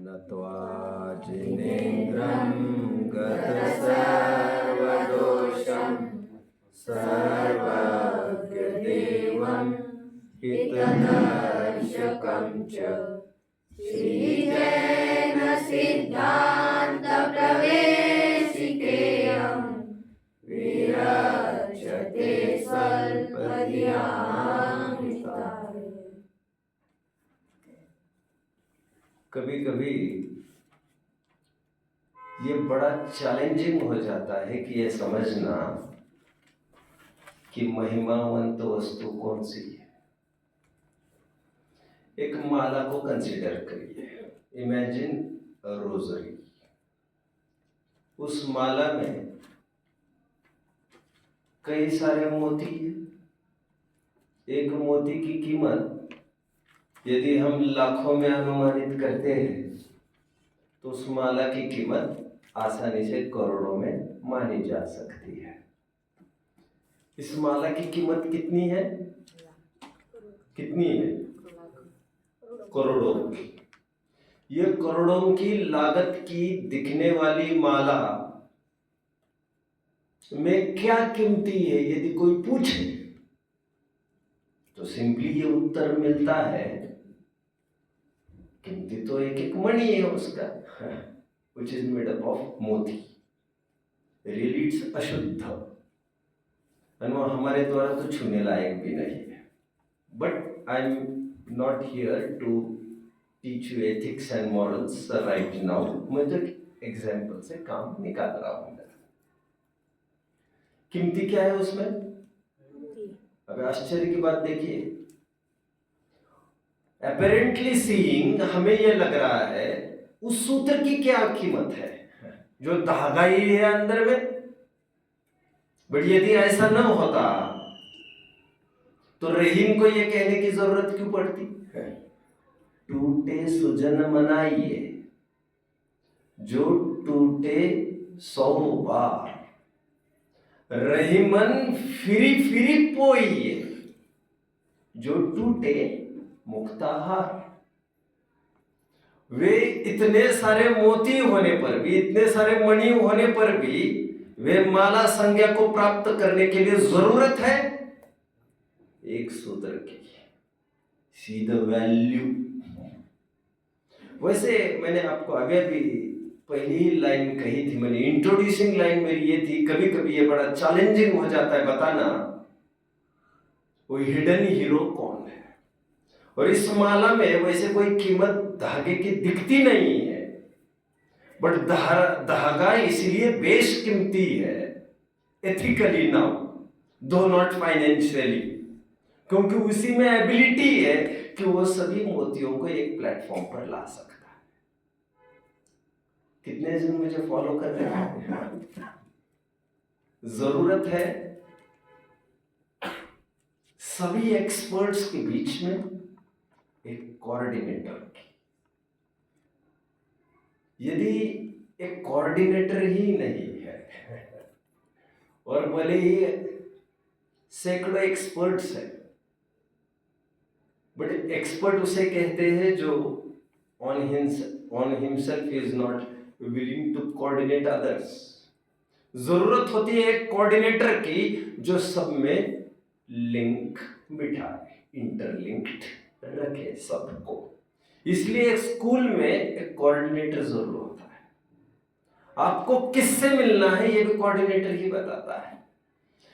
नत्वा जिनेन्द्रं गतसर्वदोषं सर्वज्ञदेवं हितदर्शकं च श्रीजैन सिद्धान्त प्रवेशिकेयं विरच्यते स्वल्पधियामिताय। कभी कभी ये बड़ा चैलेंजिंग हो जाता है कि ये समझना कि महिमावंत वस्तु कौन सी है। एक माला को कंसीडर करिए, इमेजिन अ रोजरी। उस माला में कई सारे मोती हैं। एक मोती की कीमत यदि हम लाखों में अनुमानित करते हैं तो उस माला की कीमत आसानी से करोड़ों में मानी जा सकती है। इस माला की कीमत कितनी है? कितनी है? करोड़ों की। ये करोड़ों की लागत की दिखने वाली माला में क्या कीमती है यदि कोई पूछे तो सिंपली ये उत्तर मिलता है, कीमती तो एक एक मणि है उसका, which is made up of मोती। Really it's अशुद्ध, और वो हमारे द्वारा तो छूने लायक भी नहीं है। But I'm not here to teach you ethics and morals right now। मैं तो एग्जाम्पल से काम निकाल रहा हूँ। कीमती क्या है उसमें? अब आश्चर्य की बात देखिए, Apparently seeing हमें यह लग रहा है उस सूत्र की क्या कीमत है, जो धागा ही है अंदर में। बट यदि ऐसा न होता तो रहीम को यह कहने की जरूरत क्यों पड़ती? टूटे सुजन मनाइए, जो टूटे 100 बार, रहीमन फिरी फिरी पोइए, जो टूटे मुक्ताहार। वे इतने सारे मोती होने पर भी, इतने सारे मणि होने पर भी वे माला संज्ञा को प्राप्त करने के लिए जरूरत है एक सूत्र की, सी द वैल्यू। वैसे मैंने आपको अभी अभी पहली ही लाइन कही थी, मैंने इंट्रोड्यूसिंग लाइन मेरी ये थी, कभी कभी ये बड़ा चैलेंजिंग हो जाता है बताना वो हिडन हीरो कौन है। और इस माला में वैसे कोई कीमत धागे की दिखती नहीं है, बट धागा इसलिए बेशकीमती है एथिकली नाउ, दो नॉट फाइनेंशियली, क्योंकि उसी में एबिलिटी है कि वो सभी मोतियों को एक प्लेटफॉर्म पर ला सकता है। कितने जन मुझे फॉलो कर रहे हैं? जरूरत है सभी एक्सपर्ट्स के बीच में एक कोऑर्डिनेटर की। यदि एक कोऑर्डिनेटर ही नहीं है और भले ही सैकड़ों एक्सपर्ट्स हैं, बट एक्सपर्ट उसे कहते हैं जो on himself is not willing to coordinate others। जरूरत होती है एक कोऑर्डिनेटर की जो सब में लिंक बिठाए, इंटरलिंक्ड रखे सबको। इसलिए स्कूल में एक कोऑर्डिनेटर जरूर होता है। आपको किससे मिलना है ये भी कोऑर्डिनेटर ही बताता है।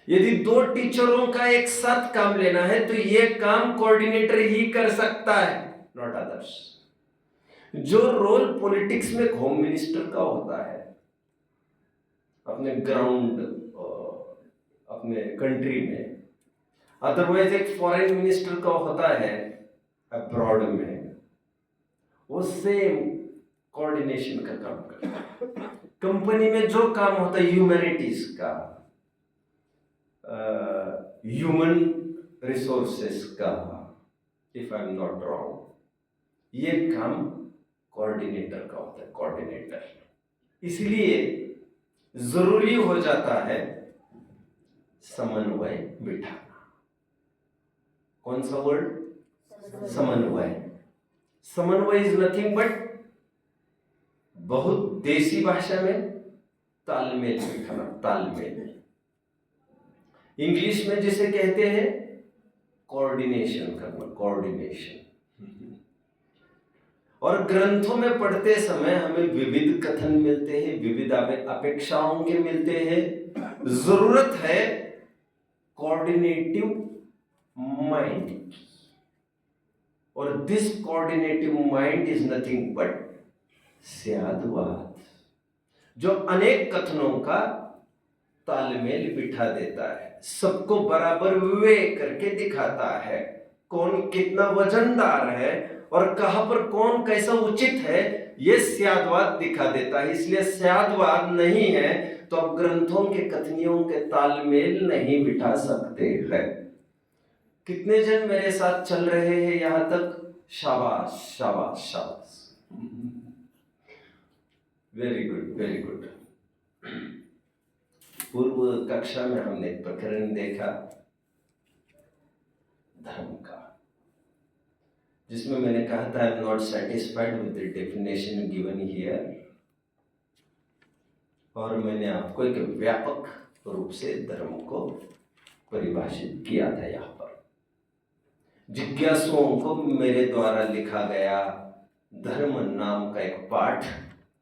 यदि दो टीचरों का एक साथ काम लेना है तो ये काम कोऑर्डिनेटर ही कर सकता है, नॉट अदर्स। जो रोल पॉलिटिक्स में होम मिनिस्टर का होता है अपने ग्राउंड अपने कंट्री में, अदरवाइज एक फॉरेन मिनिस्टर का होता है अब्रॉड में, वो सेम कोऑर्डिनेशन का काम करता है। कंपनी में जो काम होता है ह्यूमैनिटीज का, ह्यूमन रिसोर्सेस का, if I am not wrong, ये काम कोऑर्डिनेटर का होता है, कोऑर्डिनेटर। इसलिए जरूरी हो जाता है समन्वय बिठाना। कौन सा वर्ड? समन्वय। समन्वय इज नथिंग बट बहुत देसी भाषा में तालमेल बिठाना, तालमेल। इंग्लिश में जिसे कहते हैं कोऑर्डिनेशन करना, कोऑर्डिनेशन। और ग्रंथों में पढ़ते समय हमें विविध कथन मिलते हैं, विविध अपेक्षाओं के मिलते हैं। जरूरत है कोऑर्डिनेटिव माइंड की, और this coordinative mind is nothing but syadvada, जो अनेक कथनों का तालमेल बिठा देता है, सबको बराबर विवेक करके दिखाता है, कौन कितना वजनदार है और कहां पर कौन कैसा उचित है, यह स्यादवाद दिखा देता है। इसलिए स्यादवाद नहीं है तो अब ग्रंथों के कथनियों के तालमेल नहीं बिठा सकते हैं। कितने जन मेरे साथ चल रहे हैं यहां तक? शाबाश शाबाश शाबाश, वेरी गुड वेरी गुड। पूर्व कक्षा में हमने एक प्रकरण देखा धर्म का, जिसमें मैंने कहा था आई am not satisfied with the definition given here, और मैंने आपको एक व्यापक रूप से धर्म को परिभाषित किया था। यहाँ पर जिज्ञासुओं को मेरे द्वारा लिखा गया धर्म नाम का एक पाठ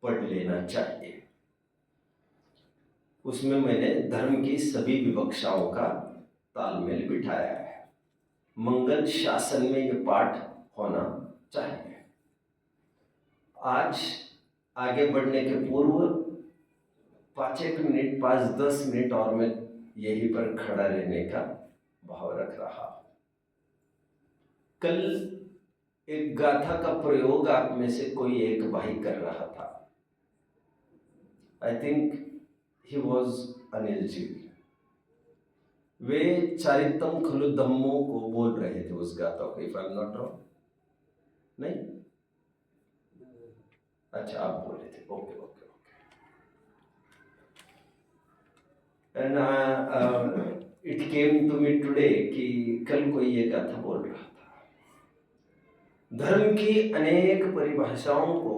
पढ़ लेना चाहिए। उसमें मैंने धर्म की सभी विवक्षाओं का तालमेल बिठाया है। मंगल शासन में यह पाठ होना चाहिए। आज आगे बढ़ने के पूर्व 5-1 मिनट, 5-10 मिनट और मैं यहीं पर खड़ा रहने का भाव रख रहा हूं। कल एक गाथा का प्रयोग आप में से कोई एक भाई कर रहा था। I think he was Anil ji. वे चारितम खलु धम्मो को बोल रहे थे उस गाथा को, if I am not wrong. नहीं, अच्छा आप बोल रहे थे, okay okay okay. And it came to me today कि कल कोई ये गाथा बोल रहा था। धर्म की अनेक परिभाषाओं को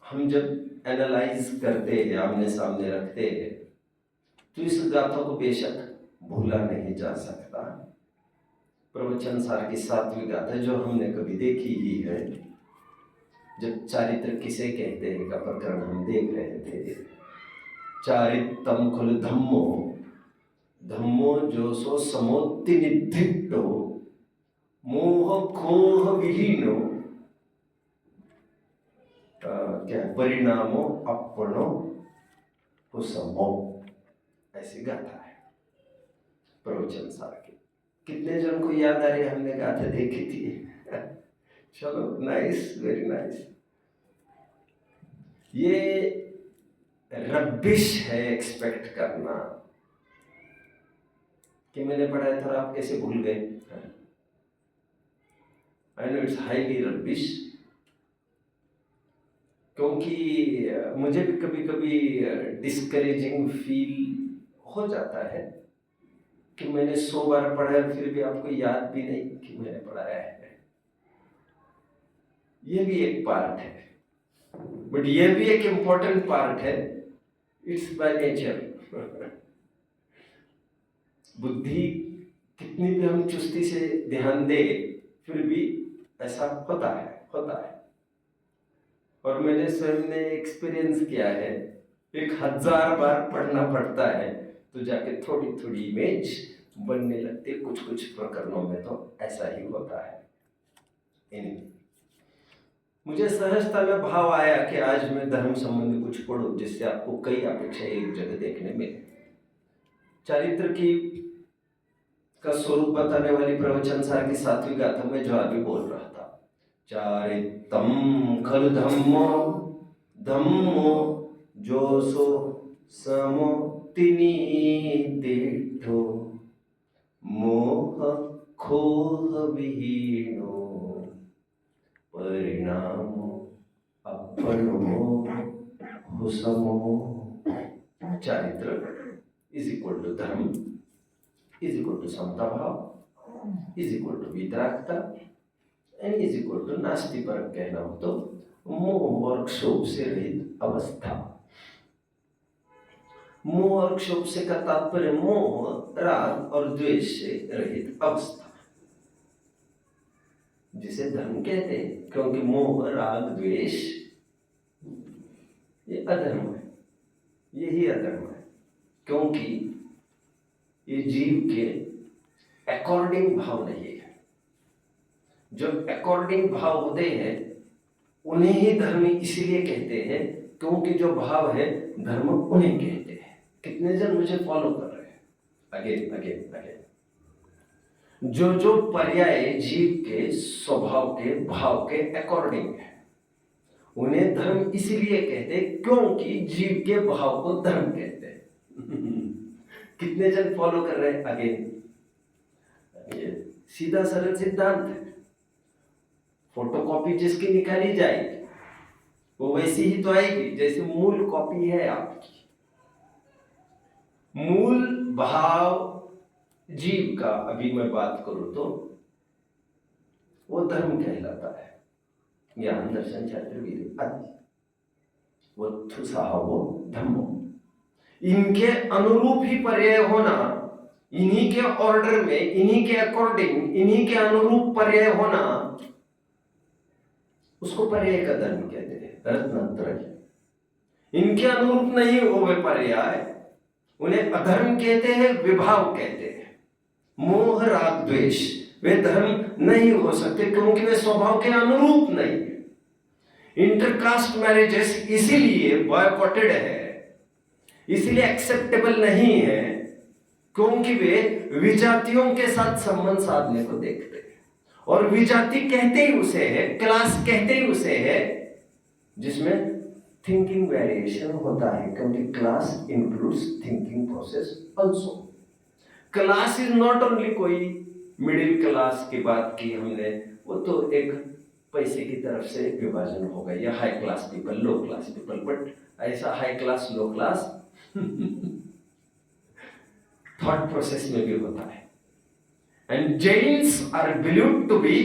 हम जब एनालाइज करते हैं, आमने सामने रखते हैं, तो इस गाथा को बेशक भूला नहीं जा सकता। प्रवचन सार की 7वीं गाथा जो हमने कभी देखी ही है, जब चारित्र किसे कहते हैं का प्रकरण हम देख रहे थे। चारितम खलु धम्मो, धम्मो जो सो समोत्ति निधिट्टो मोह खोह विहीनो क्या परिणामो अपनो कुसमो, ऐसी गाथा है प्रवचन सार की। कितने जन को याद आ रही है? हमने गाथा देखी थी। चलो, नाइस, वेरी नाइस। ये रबिश है एक्सपेक्ट करना कि मैंने पढ़ाया था आप कैसे भूल गए। I know it's highly rubbish, क्योंकि मुझे भी कभी कभी डिस्करेजिंग फील हो जाता है कि मैंने 100 बार पढ़ा है फिर भी आपको याद भी नहीं कि मैंने पढ़ाया है। ये भी एक पार्ट है, बट ये भी एक इम्पोर्टेंट पार्ट है। It's by nature. बुद्धि कितनी भी हम चुस्ती से ध्यान दे, फिर भी ऐसा होता है। और मैंने स्वयं ने एक्सपीरियंस किया है, 1000 बार पढ़ना पड़ता है तो जाके थोड़ी थोड़ी इमेज बनने लगती है। कुछ प्रकरणों में तो ऐसा ही होता है। मुझे सहजता में भाव आया कि आज मैं धर्म संबंधी कुछ पढ़ूं, जिससे आपको कई अपेक्षाएं एक जगह देखने मिले। चारित्र की का स्वरूप बताने वाली प्रवचन सार की 7वीं गाथा में जो अभी बोल रहा था, चारितम खलु धम्मो, धम्मो जो सो समोत्ति निधिट्ठो मोह खोह विहीनो परिणामो अपनो हुसमो। चारित्र is equal to dharma, is equal to samata bhava, is equal to vitaragata, and is equal to नास्ति परक कहना हो तो मोह और क्षोभ से रहित अवस्था। मोह और क्षोभ से का तात्पर्य मोह, राग और द्वेष से रहित अवस्था, जिसे धर्म कहते हैं, क्योंकि मोह, राग, द्वेष ये अधर्म है, यही अधर्म है, क्योंकि ये जीव के अकॉर्डिंग भाव नहीं है। जो अकॉर्डिंग भाव होते हैं उन्हें ही धर्म इसलिए कहते हैं, क्योंकि जो भाव है धर्म उन्हें कहते हैं। कितने जन मुझे फॉलो कर रहे हैं? Again again again. जो पर्याय जीव के स्वभाव के भाव के अकॉर्डिंग है उन्हें धर्म इसलिए कहते हैं, क्योंकि जीव के भाव को धर्म कहते हैं। कितने जन फॉलो कर रहे हैं? अगेन, ये सीधा सरल सिद्धांत है। फोटोकॉपी जिसकी निकाली जाएगी वो वैसी ही तो आएगी जैसे मूल कॉपी है आपकी। मूल भाव जीव का अभी मैं बात करूं तो वो धर्म कहलाता है। ज्ञान, दर्शन, शास्त्र, विधि आदि वो थुसाहो धर्मो। इनके अनुरूप ही पर्याय होना, इन्हीं के ऑर्डर में, इन्हीं के अकॉर्डिंग, इन्हीं के अनुरूप पर्याय होना, उसको पर्याय का धर्म कहते हैं। रत्नात्रय इनके अनुरूप नहीं हो वे पर्याय, उन्हें अधर्म कहते हैं, विभाव कहते हैं। मोह, राग, द्वेष वे धर्म नहीं हो सकते, क्योंकि वे स्वभाव के अनुरूप नहीं है। इंटरकास्ट मैरिजेस इसीलिए बॉयकॉटेड है, इसलिए एक्सेप्टेबल नहीं है, क्योंकि वे विजातियों के साथ संबंध साधने को देखते हैं। और विजाति कहते ही उसे है, क्लास कहते ही उसे है जिसमें थिंकिंग वेरिएशन होता है, क्योंकि class includes thinking process also. Class is not only कोई मिडिल क्लास की बात की हमने, वो तो एक पैसे की तरफ से विभाजन होगा, या high class people, low class people, but ऐसा हाई क्लास लो क्लास थॉट प्रोसेस में भी होता है। And Jains are believed to be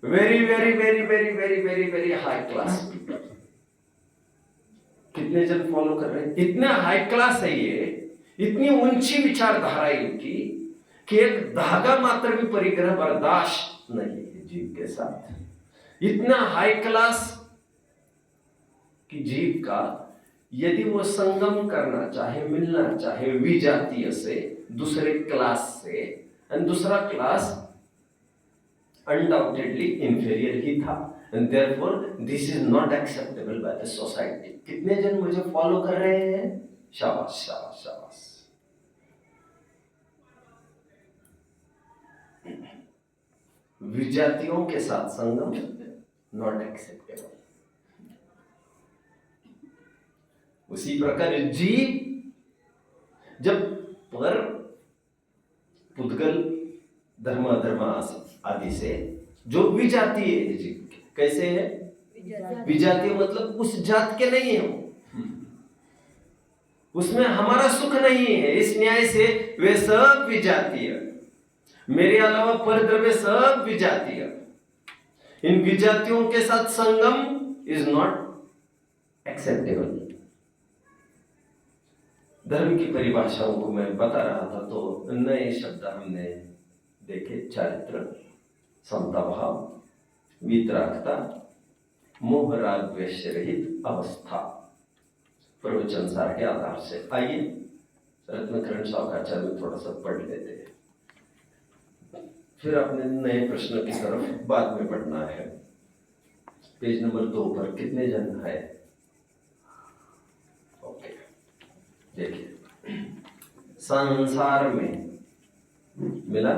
very very very very very very very high class people। कितने जन फॉलो कर रहे हैं? इतना हाई क्लास है ये, इतनी ऊंची विचारधारा इनकी कि एक धागा मात्र भी परिग्रह बर्दाश्त नहीं है जीव के साथ। इतना हाई क्लास कि जीव का यदि वो संगम करना चाहे, मिलना चाहे विजातीय से, दूसरे क्लास से, एंड दूसरा क्लास अनडाउटेडली इंफीरियर ही था, and therefore this is not acceptable by the society. कितने जन मुझे फॉलो कर रहे हैं? शाबाश शाबाश शाबाश। विजातियों के साथ संगम नॉट एक्सेप्टेबल। उसी प्रकार जीव जब पर पुद्गल, धर्म, अधर्म आदि से जो विजातीय है जीव के, कैसे है? विजातीय मतलब उस जात के नहीं है, उसमें हमारा सुख नहीं है। इस न्याय से वे सब विजातीय, मेरे अलावा परद्रव्य सब विजातीय। इन विजातियों के साथ संगम इज नॉट एक्सेप्टेबल। धर्म की परिभाषाओं को मैं बता रहा था तो नए शब्द हमने देखे: चारित्र, समता भाव, वीतरागता, मोह, राग, द्वेष से रहित अवस्था, प्रवचन सार के आधार से। आइए रत्नकरण शौकाचार्य में थोड़ा सा पढ़ लेते हैं, फिर अपने नए प्रश्न की तरफ बाद में बढ़ना है। पेज नंबर 2 पर कितने जन है? ओके, देखिए, संसार में मिला।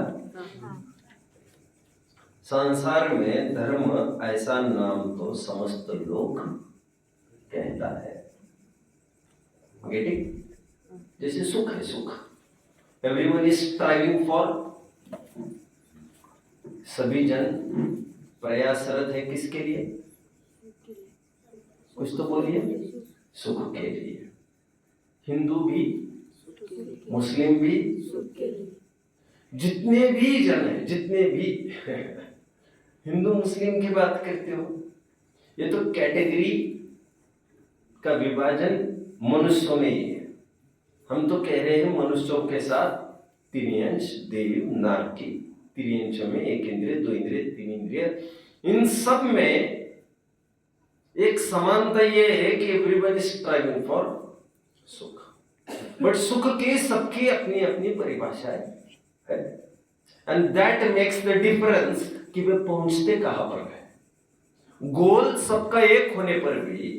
संसार में धर्म ऐसा नाम तो समस्त लोग कहता है। गेटिंग? जैसे सुख है, सुख एवरीवन इज स्ट्राइविंग फॉर, सभी जन प्रयासरत है किसके लिए? कुछ तो बोलिए। सुख के लिए। हिंदू भी, मुस्लिम भी, जितने भी जन हैं, जितने भी हिंदू मुस्लिम की बात करते हो, ये तो कैटेगरी का विभाजन मनुष्यों में ही है। हम तो कह रहे हैं मनुष्यों के साथ तिर्यंश, देव, नारकी, तिर्यंशों में एक इंद्रिय, दो इंद्रिय, तीन इंद्रिय, इन सब में एक समानता ये है कि एवरीवन इज स्ट्राइविंग फॉर सुख, बट सुख की सबकी अपनी अपनी परिभाषाएं है, and that makes the difference कि वे पहुंचते कहां पर है। गोल सबका एक होने पर भी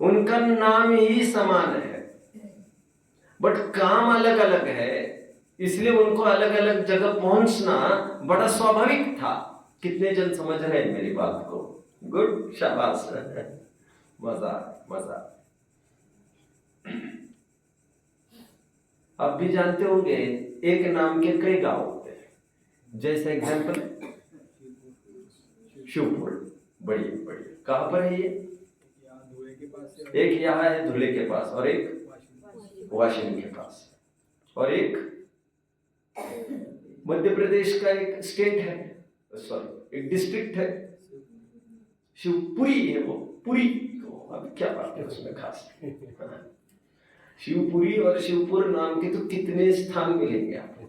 उनका नाम ही समान है, बट काम अलग अलग है, इसलिए उनको अलग अलग जगह पहुंचना बड़ा स्वाभाविक था। कितने जन समझ रहे हैं मेरी बात को? गुड, शाबाश, मजा मजा। आप भी जानते होंगे एक नाम के कई गांव होते हैं, जैसे एग्जाम्पल शिवपुर, बढ़िया बढ़िया। कहां पर है ये? एक यहाँ है धुले के पास, और एक वाशिम के पास, और एक मध्य प्रदेश का एक स्टेट है, सॉरी एक डिस्ट्रिक्ट है, शिवपुरी है वो, पुरी। अब क्या बात है उसमें खास? शिवपुरी और शिवपुर नाम के तो कितने स्थान मिलेंगे आपको।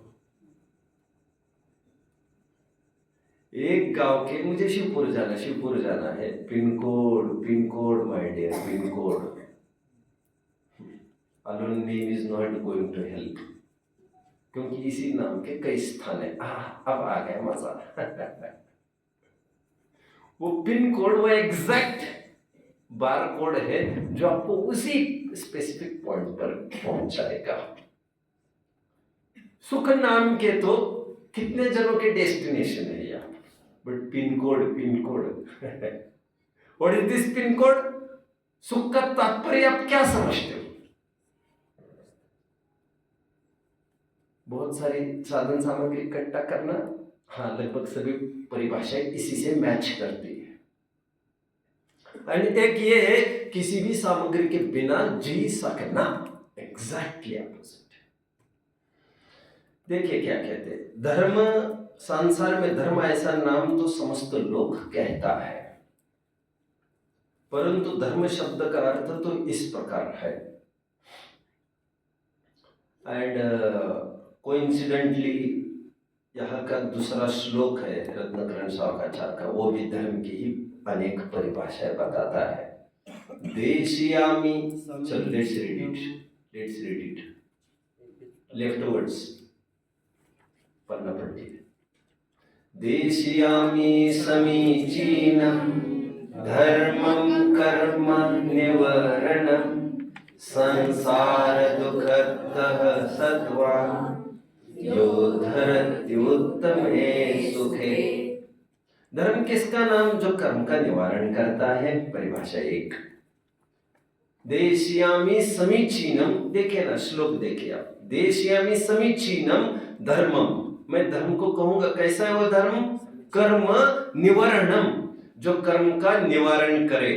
एक गांव के, मुझे शिवपुर जाना है, pin code my dear, pin code alone name is not going to help, क्योंकि इसी नाम के कई स्थान है। अब आ गया मजा। वो पिन कोड, वो एग्जैक्ट बार कोड है जो आपको उसी स्पेसिफिक पॉइंट पर पहुंचाएगा। सुख नाम के तो कितने जनों के डेस्टिनेशन है यहाँ, but pin code what is this pin code? सुख का तात्पर्य आप क्या समझते हो? बहुत सारी साधन सामग्री इकट्ठा करना, हाँ, लगभग सभी परिभाषाएं इसी से मैच करती है। एंड एक ये है किसी भी सामग्री के बिना जी सकना, एग्जैक्टली अपोजिट। देखिए क्या कहते हैं, धर्म, संसार में धर्म ऐसा नाम तो समस्त लोग कहता है, परंतु धर्म शब्द का अर्थ तो इस प्रकार है। एंड कोइंसिडेंटली यहाँ का दूसरा श्लोक है रत्नकरण सावकाचार्य का, वो भी धर्म की ही अनेक परिभाषाएं बताता है। देशियामी, चलो लेट्स रीड इट लेफ्टवर्ड्स, पढ़ना पड़ती है। देशियामी समीचीनम धर्मम कर्म निवारणम संसार दुःखतः सत्वान् यो धरति उत्तमे सुखे। धर्म किसका नाम? जो कर्म का निवारण करता है। परिभाषा एक। देशियामी समीचीनम, देखिए ना श्लोक देखिए आप, देशियामी समीचीनम धर्मम, मैं धर्म को कहूंगा कैसा है वो धर्म? कर्म निवारणम, जो कर्म का निवारण करे।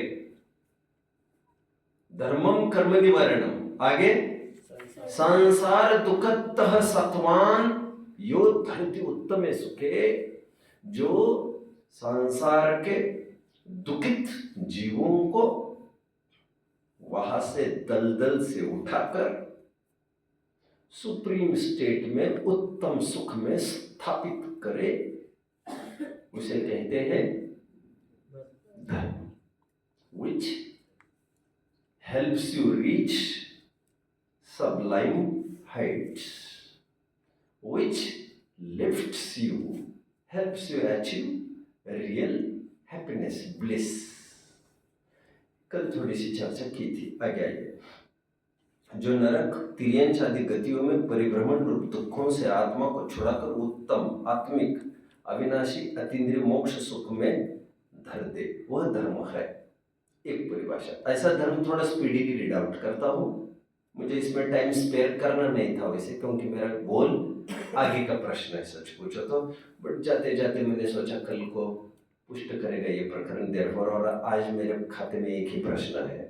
धर्मम कर्म निवारणम। आगे संसार दुःखतः सत्वान् यो धरति उत्तमे सुखे, जो संसार के दुखित जीवों को वहां से दलदल से उठाकर सुप्रीम स्टेट में, उत्तम सुख में स्थापित करे, उसे कहते हैं धर्म। which helps you reach sublime heights, which lifts you, helps you achieve real happiness, bliss। कल थोड़ी सी चर्चा की थी, आगे आइए। जो नरक, तिर्यंश आदि गतियों में परिभ्रमण रूप दुखों से आत्मा को छुड़ाकर उत्तम आत्मिक अविनाशी अतीन्द्रिय मोक्ष सुख में धर दे, वह धर्म है। एक परिभाषा। ऐसा धर्म थोड़ा स्पीडीली रीड आउट करता हूँ, मुझे इसमें टाइम स्पेयर करना नहीं था वैसे, क्योंकि मेरा गोल आगे का प्रश्न है सच पूछो तो, बट जाते जाते मैंने सोचा कल को पुष्ट करेगा ये प्रकरण देरफॉर, और आज मेरे खाते में एक ही प्रश्न है।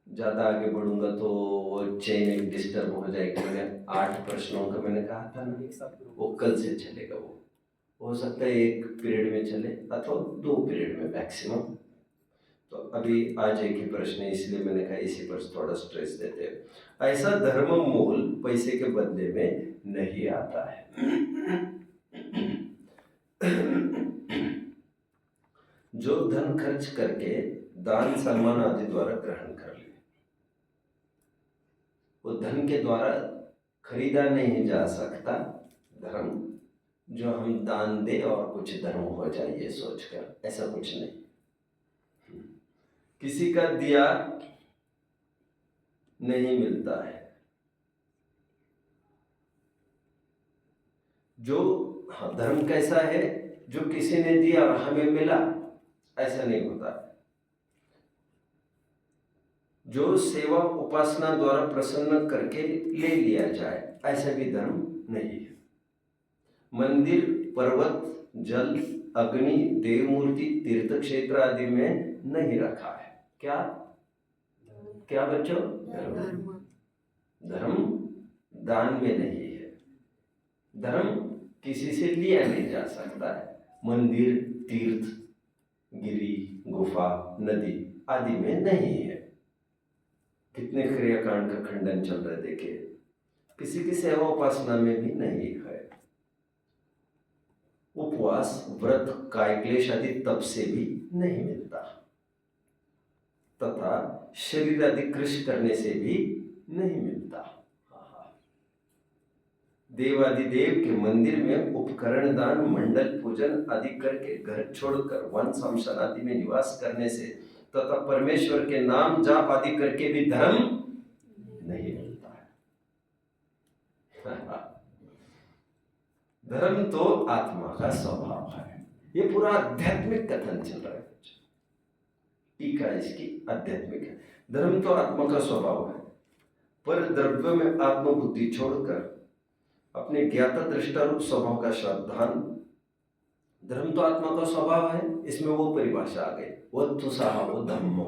ज्यादा आगे बढ़ूंगा तो वो चेन डिस्टर्ब हो जाएगी। मैंने 8 प्रश्नों का मैंने कहा था ना, वो कल से चलेगा, वो हो सकता है 1 पीरियड में चले अथवा 2 पीरियड में मैक्सिमम। तो अभी आज एक ही प्रश्न है, इसलिए मैंने कहा इसी पर थोड़ा स्ट्रेस देते हैं। ऐसा धर्म मोल पैसे के बदले में नहीं आता है। जो धन खर्च करके दान सम्मान आदि द्वारा ग्रहण कर ले, वो धन के द्वारा खरीदा नहीं जा सकता धर्म, जो हम दान दे और कुछ धर्म हो जाए ये सोचकर, ऐसा कुछ नहीं। किसी का दिया नहीं मिलता है, जो धर्म कैसा है, जो किसी ने दिया और हमें मिला, ऐसा नहीं होता। जो सेवा उपासना द्वारा प्रसन्न करके ले लिया जाए, ऐसा भी धर्म नहीं है। मंदिर, पर्वत, जल, अग्नि, देव मूर्ति, तीर्थ क्षेत्र आदि में नहीं रखा है। क्या क्या बच्चों? धर्म दान में नहीं है। धर्म किसी से लिया नहीं जा सकता है। मंदिर, तीर्थ, गिरी, गुफा, नदी आदि में नहीं है। कितने क्रियाकांड का खंडन चल रहा है देखिए। किसी की सेवा उपासना में भी नहीं है। उपवास, व्रत, कायक्लेश आदि तप से भी नहीं मिलता, तथा शरीर आदि कृष्ण करने से भी नहीं मिलता। देवादिदेव के मंदिर में उपकरण दान, मंडल पूजन आदि करके घर छोड़कर वन शमशान आदि में निवास करने से तथा परमेश्वर के नाम जाप आदि करके भी धर्म नहीं मिलता है। धर्म तो आत्मा का स्वभाव है। ये पूरा आध्यात्मिक कथन चल रहा है, टीका इसकी आध्यात्मिक है। धर्म तो आत्मा का स्वभाव है, पर द्रव्य में आत्मबुद्धि छोड़कर अपने ज्ञाता दृष्टा रूप स्वभाव का श्रद्धान। धर्म तो आत्मा का स्वभाव है, इसमें वो परिभाषा आ गई, वो तुसाह वो धम्मो।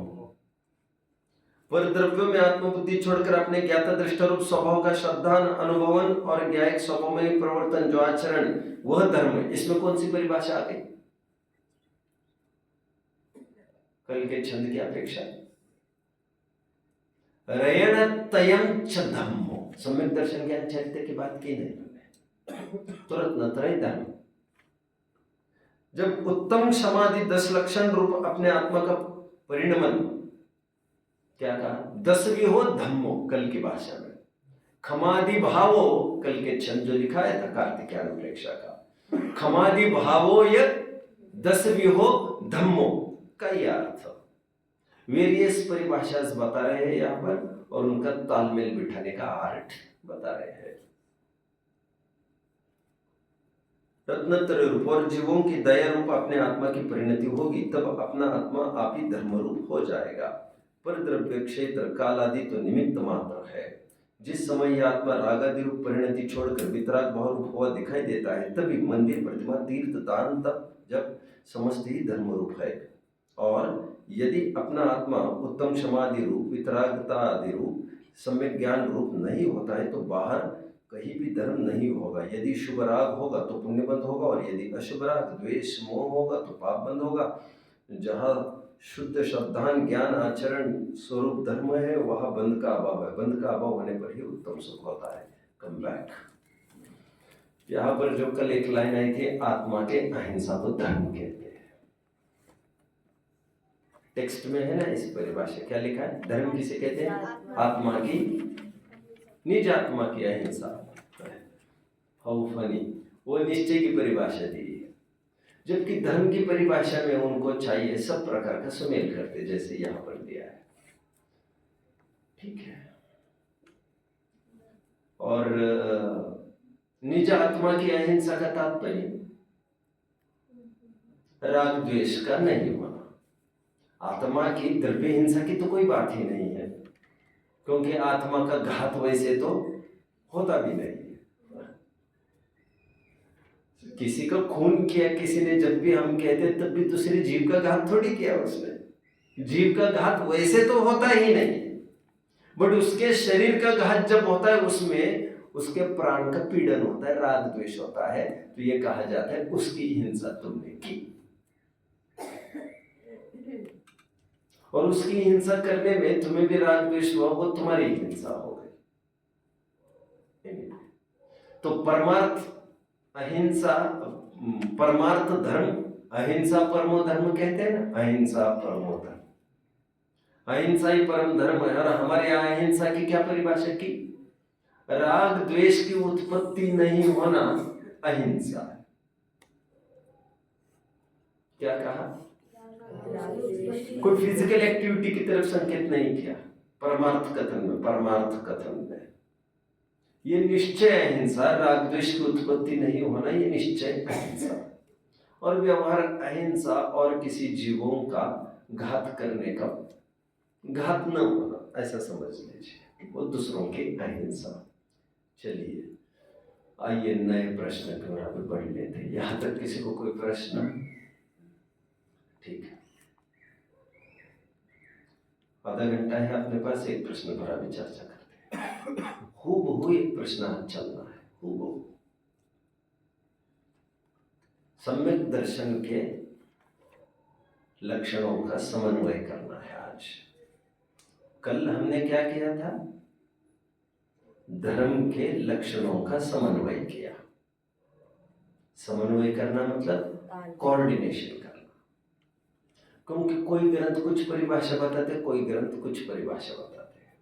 पर द्रव्य में आत्मबुद्धि छोड़कर अपने ज्ञाता दृष्टा रूप स्वभाव का श्रद्धान, अनुभवन और ज्ञायक स्वभाव में प्रवर्तन जो आचरण, वह धर्म है। इसमें कौन सी परिभाषा आ गई? कल के छंद की अपेक्षा रयण तयम च धम्मो। सम्यक दर्शन ज्ञान चरित्र की बात की नहीं, तुरंत नत्रय धर्म। जब उत्तम समाधि 10 लक्षण रूप अपने आत्मा का परिणमन, क्या कहा? 10वीं हो धम्मो कल की भाषा में, खमादि भावो, कल के छंद जो लिखाया था कार्तिक अनुप्रेक्षा का, खमादि भावो य 10वीं हो धम्मो का यह अर्थ। वेरियस परिभाषा बता रहे हैं यहाँ पर, और उनका तालमेल बिठाने का आर्ट बता रहे हैं। रत्नत्र रूप और जीवों की दया रूप अपने आत्मा की परिणति होगी, तब अपना आत्मा आप ही धर्म रूप हो जाएगा। पर द्रव्य, क्षेत्र, काल आदि तो निमित्त मात्र है। जिस समय यह आत्मा राग आदि रूप परिणति छोड़कर वितराग भाव रूप हुआ दिखाई देता है, तभी मंदिर, प्रतिमा, तीर्थ, दान, तप, जब समस्त ही धर्म रूप है। और यदि अपना आत्मा उत्तम समाधि रूप, वितरागता आदि रूप, सम्यक ज्ञान रूप नहीं होता है, तो बाहर कहीं भी धर्म नहीं होगा। यदि शुभ राग होगा तो पुण्य बंध होगा, और यदि अशुभ राग, द्वेष, मोह होगा तो पाप बंध होगा। जहाँ शुद्ध श्रद्धान ज्ञान आचरण स्वरूप धर्म है, वहाँ बंध का अभाव है। बंध का अभाव होने पर ही उत्तम सुख होता है। Come back. यहाँ पर जो कल एक लाइन आई थी, आत्मा के अहिंसा को धर्म कहते हैं। टेक्स्ट में है ना इस परिभाषा, क्या लिखा है? धर्म किसे कहते हैं? आत्मा की, निज आत्मा की अहिंसा। हाउ फनी, वो निश्चय की परिभाषा दी है, जबकि धर्म की परिभाषा में उनको चाहिए सब प्रकार का सुमेल करते, जैसे यहाँ पर दिया है। ठीक है। और निज आत्मा की अहिंसा का तात्पर्य राग द्वेष का नहीं होना। आत्मा की द्रव्य हिंसा की तो कोई बात ही नहीं है, क्योंकि आत्मा का घात वैसे तो होता भी नहीं है। किसी का खून किया किसी ने, जब भी हम कहते तब भी दूसरे जीव का घात थोड़ी किया उसने। जीव का घात वैसे तो होता ही नहीं, बट उसके शरीर का घात जब होता है, उसमें उसके प्राण का पीड़न होता है, राग द्वेष होता है, तो ये कहा जाता है उसकी हिंसा तुमने की। और उसकी हिंसा करने में तुम्हें भी राग द्वेष हुआ, वो तुम्हारी हिंसा हो गई। तो परमार्थ अहिंसा, परमार्थ धर्म, अहिंसा परमो धर्म कहते हैं ना, अहिंसा परमो धर्म, अहिंसा ही परम धर्म है। और हमारे यहाँ अहिंसा की क्या परिभाषा की? राग द्वेष की उत्पत्ति नहीं होना अहिंसा है। क्या कहा? कोई फिजिकल एक्टिविटी की तरफ संकेत नहीं किया परमार्थ कथन में। परमार्थ कथन में ये निश्चय अहिंसा, राग द्वेष की उत्पत्ति नहीं होना, ये निश्चय अहिंसा। और व्यवहार अहिंसा और किसी जीवों का घात करने का, घात न होना, ऐसा समझ लीजिए, वो दूसरों की अहिंसा। चलिए आइए नए प्रश्न को यहाँ पे पढ़ लेते हैं। यहाँ तक किसी को कोई प्रश्न? ठीक है, आधा घंटा है अपने पास, एक प्रश्न पर अभी चर्चा करते हैं। हूबहू एक प्रश्न आज चलना है, हूबहू सम्यक दर्शन के लक्षणों का समन्वय करना है आज। कल हमने क्या किया था? धर्म के लक्षणों का समन्वय किया। समन्वय करना मतलब कोऑर्डिनेशन करना, क्योंकि कोई ग्रंथ कुछ परिभाषा बताते, कोई ग्रंथ कुछ परिभाषा बताते हैं,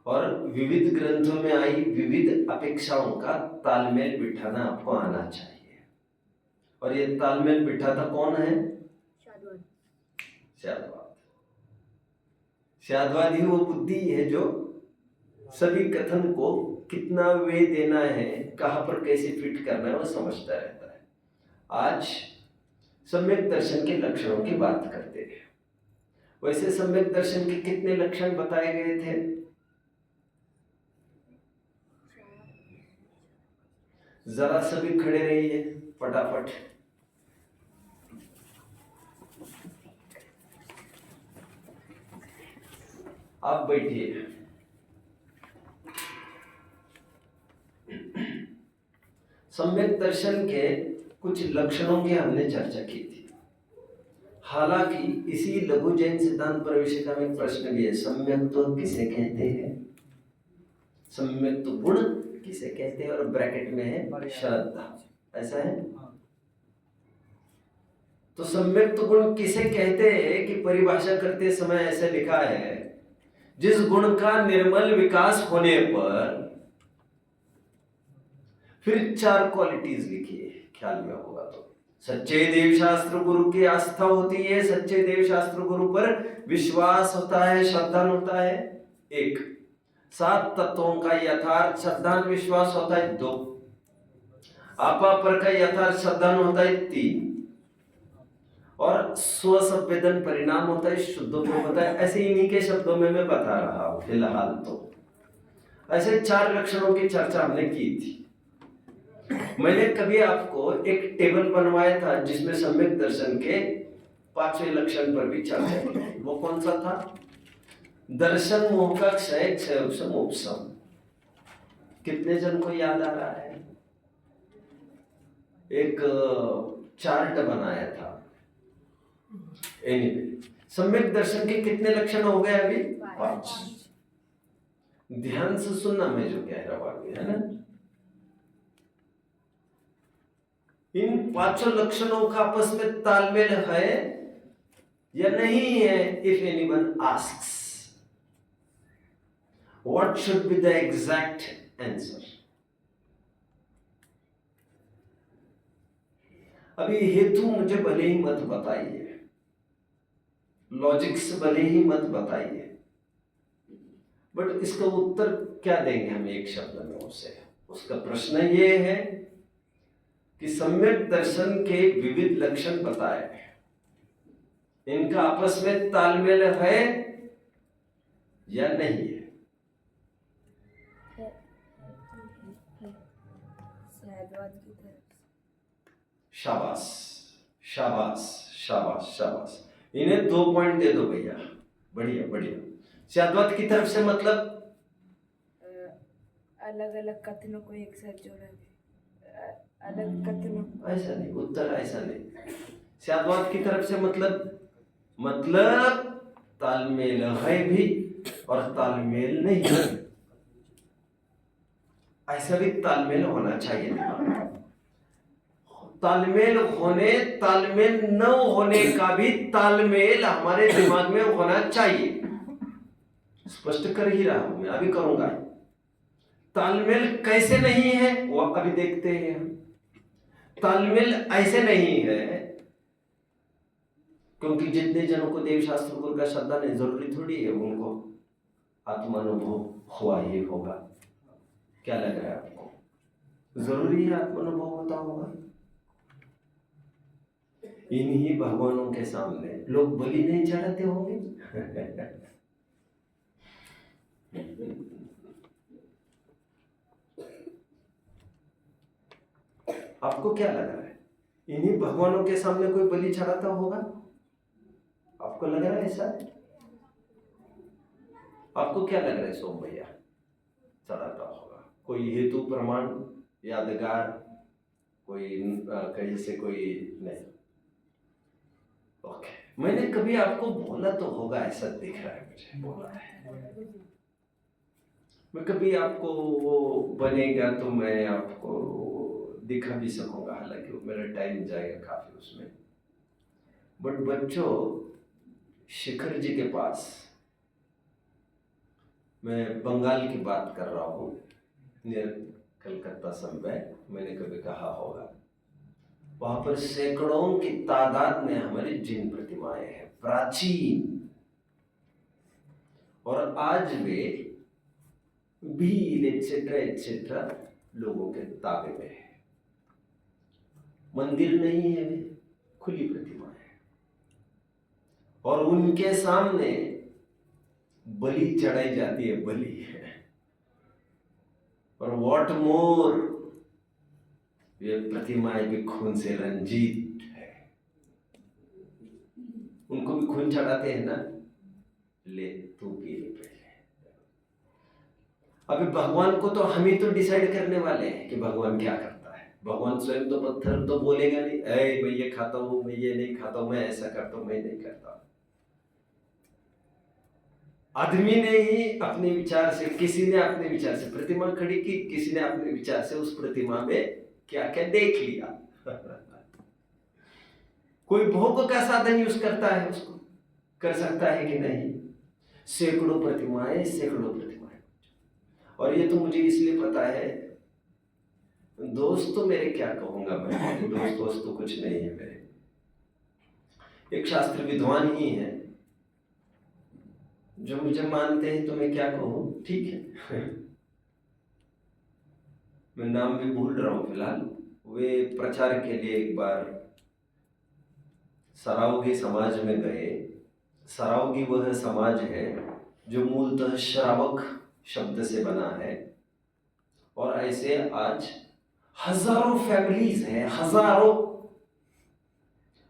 और विविध ग्रंथों में आई विविध अपेक्षाओं का तालमेल बिठाना आपको आना चाहिए। और ये तालमेल बिठाता कौन है? शादवाद। शादवाद ही वो बुद्धि है जो सभी कथन को कितना वे देना है, कहां पर कैसे फिट करना है, वो समझता रहता है। आज सम्यक दर्शन के लक्षणों की बात करते हैं। वैसे सम्यक दर्शन के कितने लक्षण बताए गए थे? जरा सभी खड़े रहिए फटाफट। आप बैठिए। सम्यक दर्शन के कुछ लक्षणों की हमने चर्चा की थी। हालांकि इसी लघु जैन सिद्धांत प्रवेशिका में प्रश्न भी है, सम्यक तो किसे कहते हैं? सम्यक तो गुण किसे कहते हैं? और ब्रैकेट में है श्रद्धा, ऐसा है। तो सम्यक तो गुण किसे कहते हैं कि परिभाषा करते समय ऐसे लिखा है, जिस गुण का निर्मल विकास होने पर, फिर 4 क्वालिटीज लिखी है, ख्याल में होगा तो। सच्चे देव शास्त्र गुरु की आस्था होती है, सच्चे देव शास्त्र गुरु पर विश्वास होता है, श्रद्धा होता है 1। 7 तत्वों का यथार्थ श्रद्धा विश्वास होता है 2। आपा पर का यथार्थ श्रद्धा होता है 3। और स्वसंवेदन परिणाम होता है शुद्धों में होता है। ऐसे इन्हीं के शब्दों में मैं बता रहा हूं फिलहाल तो। ऐसे 4 लक्षणों की चर्चा हमने की थी। मैंने कभी आपको एक टेबल बनवाया था जिसमें सम्यक दर्शन के 5वें लक्षण पर भी चर्चा की थी। वो कौन सा था? दर्शन मोह का क्षय, क्षय उपशम उपशम। कितने जन को याद आ रहा है? एक चार्ट बनाया था। एनीवे, सम्यक दर्शन के कितने लक्षण हो गए अभी? 5। ध्यान से सुनना मैं जो कह रहा हूं, है ना। इन 5 लक्षणों का आपस में तालमेल है या नहीं है? If anyone asks, what should be the exact answer? अभी हेतु मुझे भले ही मत बताइए, लॉजिक्स भले ही मत बताइए, बट इसका उत्तर क्या देंगे हम एक शब्द में उसे? उसका प्रश्न ये है कि सम्यक दर्शन के विविध लक्षण बताए, इनका आपस में तालमेल है या नहीं है? शाबाश शाबाश शाबाश शाबाश। इन्हें 2 पॉइंट दे दो भैया, बढ़िया बढ़िया। शाद्वत की तरफ से मतलब अलग अलग कथनों को एक साथ जोड़ा गया, अलग कथनों। ऐसा नहीं, उत्तर ऐसा नहीं। स्याद्वाद की तरफ से मतलब तालमेल है भी और तालमेल नहीं है, ऐसा भी तालमेल होना चाहिए था। तालमेल होने, तालमेल न होने का भी तालमेल हमारे दिमाग में होना चाहिए। स्पष्ट कर ही रहा हूं मैं, अभी करूंगा। तालमेल कैसे नहीं है वो अभी देखते हैं हम। तालमेल ऐसे नहीं है क्योंकि जितने जनों को देव शास्त्र गुरु का श्रद्धा नहीं, जरूरी थोड़ी है उनको आत्मानुभव हुआ ही होगा। क्या लग रहा है आपको? जरूरी है आत्मानुभव होता होगा? इन्हीं भगवानों के सामने लोग बलि नहीं चढ़ाते होंगे? आपको क्या लग रहा है? इन्हीं भगवानों के सामने कोई बलि चढ़ाता होगा? आपको लग रहा है ऐसा? आपको क्या लग रहा है सोम भैया? चढ़ाता होगा कोई हेतु प्रमाण यादगार, कोई कहीं से कोई नहीं। ओके, मैंने कभी आपको बोला तो होगा, ऐसा दिख रहा है मुझे बोला है। मैं कभी आपको वो बनेगा तो मैं आपको दिखा भी सकूंगा, हालांकि मेरा टाइम जाएगा काफी उसमें। बट बच्चों, शिखर जी के पास, मैं बंगाल की बात कर रहा हूँ, नियर कलकत्ता संबय, मैंने कभी कहा होगा, वहां पर सैकड़ों की तादाद में हमारी जिन प्रतिमाएं हैं, प्राचीन, और आज वे भील एटसेट्रा एटसेट्रा लोगों के ताबे में है। मंदिर नहीं है, वे खुली प्रतिमा है, और उनके सामने बलि चढ़ाई जाती है, बलि है। और व्हाट मोर, ये प्रतिमाएं भी खून से रंजीत है। उनको भी खून चढ़ाते हैं ना, ले तू पी ले पहले। अभी भगवान को तो हम ही तो डिसाइड करने वाले हैं कि भगवान क्या करता है। भगवान स्वयं तो पत्थर तो बोलेगा नहीं, ऐ मैं ये खाता हूं, मैं ये नहीं खाता हूं, मैं ऐसा करता हूं, मैं नहीं करता। आदमी ने ही अपने विचार से, किसी ने अपने विचार से प्रतिमा खड़ी की, किसी ने अपने विचार से उस प्रतिमा में क्या क्या देख लिया। कोई भोग का साधन यूज करता है, उसको कर सकता है कि नहीं? सैकड़ों प्रतिमाएं, सैकड़ों प्रतिमाएं। और ये तो मुझे इसलिए पता है, दोस्त तो मेरे क्या कहूंगा मैं, दोस्त तो कुछ नहीं है मेरे, एक शास्त्र विद्वान ही है जो मुझे मानते हैं, तो मैं क्या कहूं, ठीक है। मैं नाम भी भूल रहा हूं फिलहाल। वे प्रचार के लिए एक बार सरावगी समाज में गए। सरावगी वह समाज है जो मूलतः श्रावक शब्द से बना है, और ऐसे आज हजारों फैमिलीज हैं, हजारों,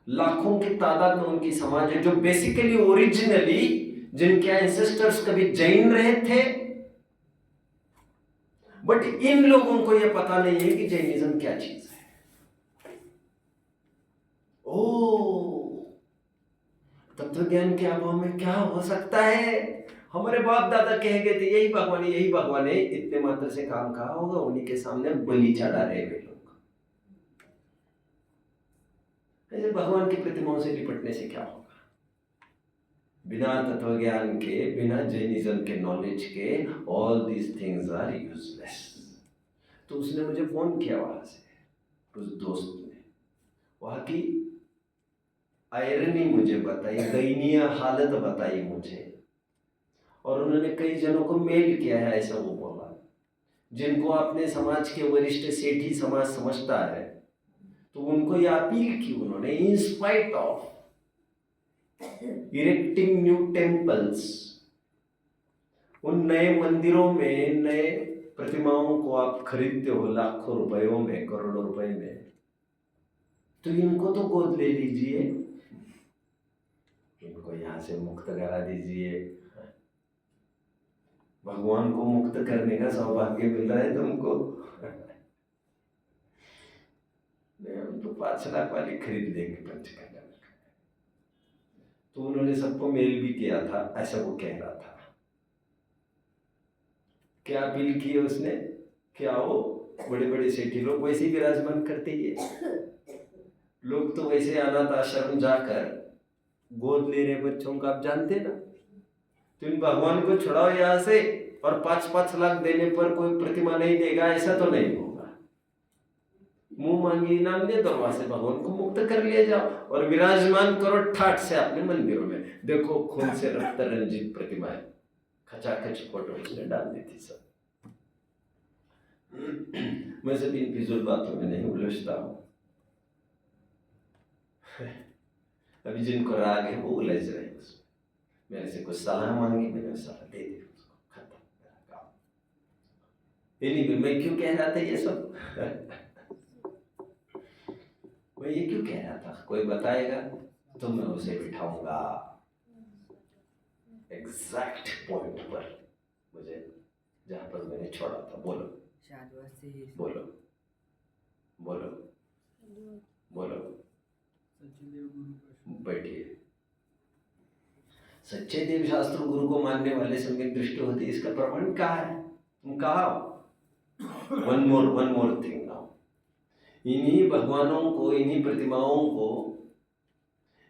लाखों की तादाद में उनकी समाज है, जो बेसिकली ओरिजिनली, जिनके एंसेस्टर्स कभी जैन रहे थे, बट इन लोगों को यह पता नहीं है कि जैनिज्म क्या चीज है। ओ, तत्व ज्ञान के अभाव में क्या हो सकता है? हमारे बाप दादा कह गए थे यही भगवान है, यही भगवान है, इतने मात्र से काम कहा होगा, उन्हीं के सामने बलि चढ़ा रहे वे लोग। ऐसे भगवान की प्रतिमाओं से निपटने से क्या होगा? बिना तत्व ज्ञान के, बिना जैनिज्म के नॉलेज के, all these things are useless. तो उसने मुझे फोन किया वहां से, उस दोस्त ने, वहां की आयरनी मुझे बताई, दयनीय हालत बताई मुझे, और उन्होंने कई जनों को मेल किया है, ऐसा वो बोला, जिनको अपने समाज के वरिष्ठ सेठी समाज समझता है, तो उनको यह अपील की उन्होंने, in spite of erecting new temples, उन नए मंदिरों में नए प्रतिमाओं को आप खरीदते हो लाखों रुपयों में, करोड़ों रुपए में, तो इनको तो गोद ले लीजिए, इनको यहां से मुक्त करा दीजिए। भगवान को मुक्त करने का सौभाग्य मिल रहा है तुमको। नहीं, हम तो 5 लाख वाली खरीद लेंगे पंचकन्या। तो उन्होंने सबको मेल भी किया था, ऐसा वो कह रहा था। क्या अपील की है उसने, क्या वो बड़े बड़े सेठी लोग वैसे ही विराजमान करते ही है। लोग तो वैसे अनाथ आश्रम जाकर गोद ले रहे बच्चों का, आप जानते ना। तो इन भगवान को छुड़ाओ यहाँ से, और 5-5 लाख देने पर कोई प्रतिमा नहीं देगा, ऐसा तो नहीं होगा। मुंह मांगी इनाम दे दो, वहां से भगवान को मुक्त कर लिया जाओ और विराजमान करो ठाट से अपने मंदिरों में। देखो खून से रक्त रंजित प्रतिमाएं, खचाखच फोटो उसने डाल दी थी सब। मैं सब इन फिजूल बातों में नहीं उलझता हूं। अभी जिनको राग है वो उलझ रहे हैं उसमें। मेरे से कुछ सलाह मांगी, मैंने सलाह दे दी उसको, खत्म मेरा काम। एनीवे, मैं क्यों कह रहा था ये सब? मैं ये क्यों कह रहा था, कोई बताएगा तो मैं उसे बिठाऊंगा एग्जैक्ट पॉइंट पर, मुझे जहां पर मैंने छोड़ा था। बोलो बोलो बोलो बोलो, बैठिए। सच्चे देव शास्त्र गुरु को मानने वाले सम्यक दृष्टि होती है, इसका प्रमाण कहाँ है? तुम कहा वन मोर थिंग नाउ। इन्हीं भगवानों को, इन्हीं प्रतिमाओं को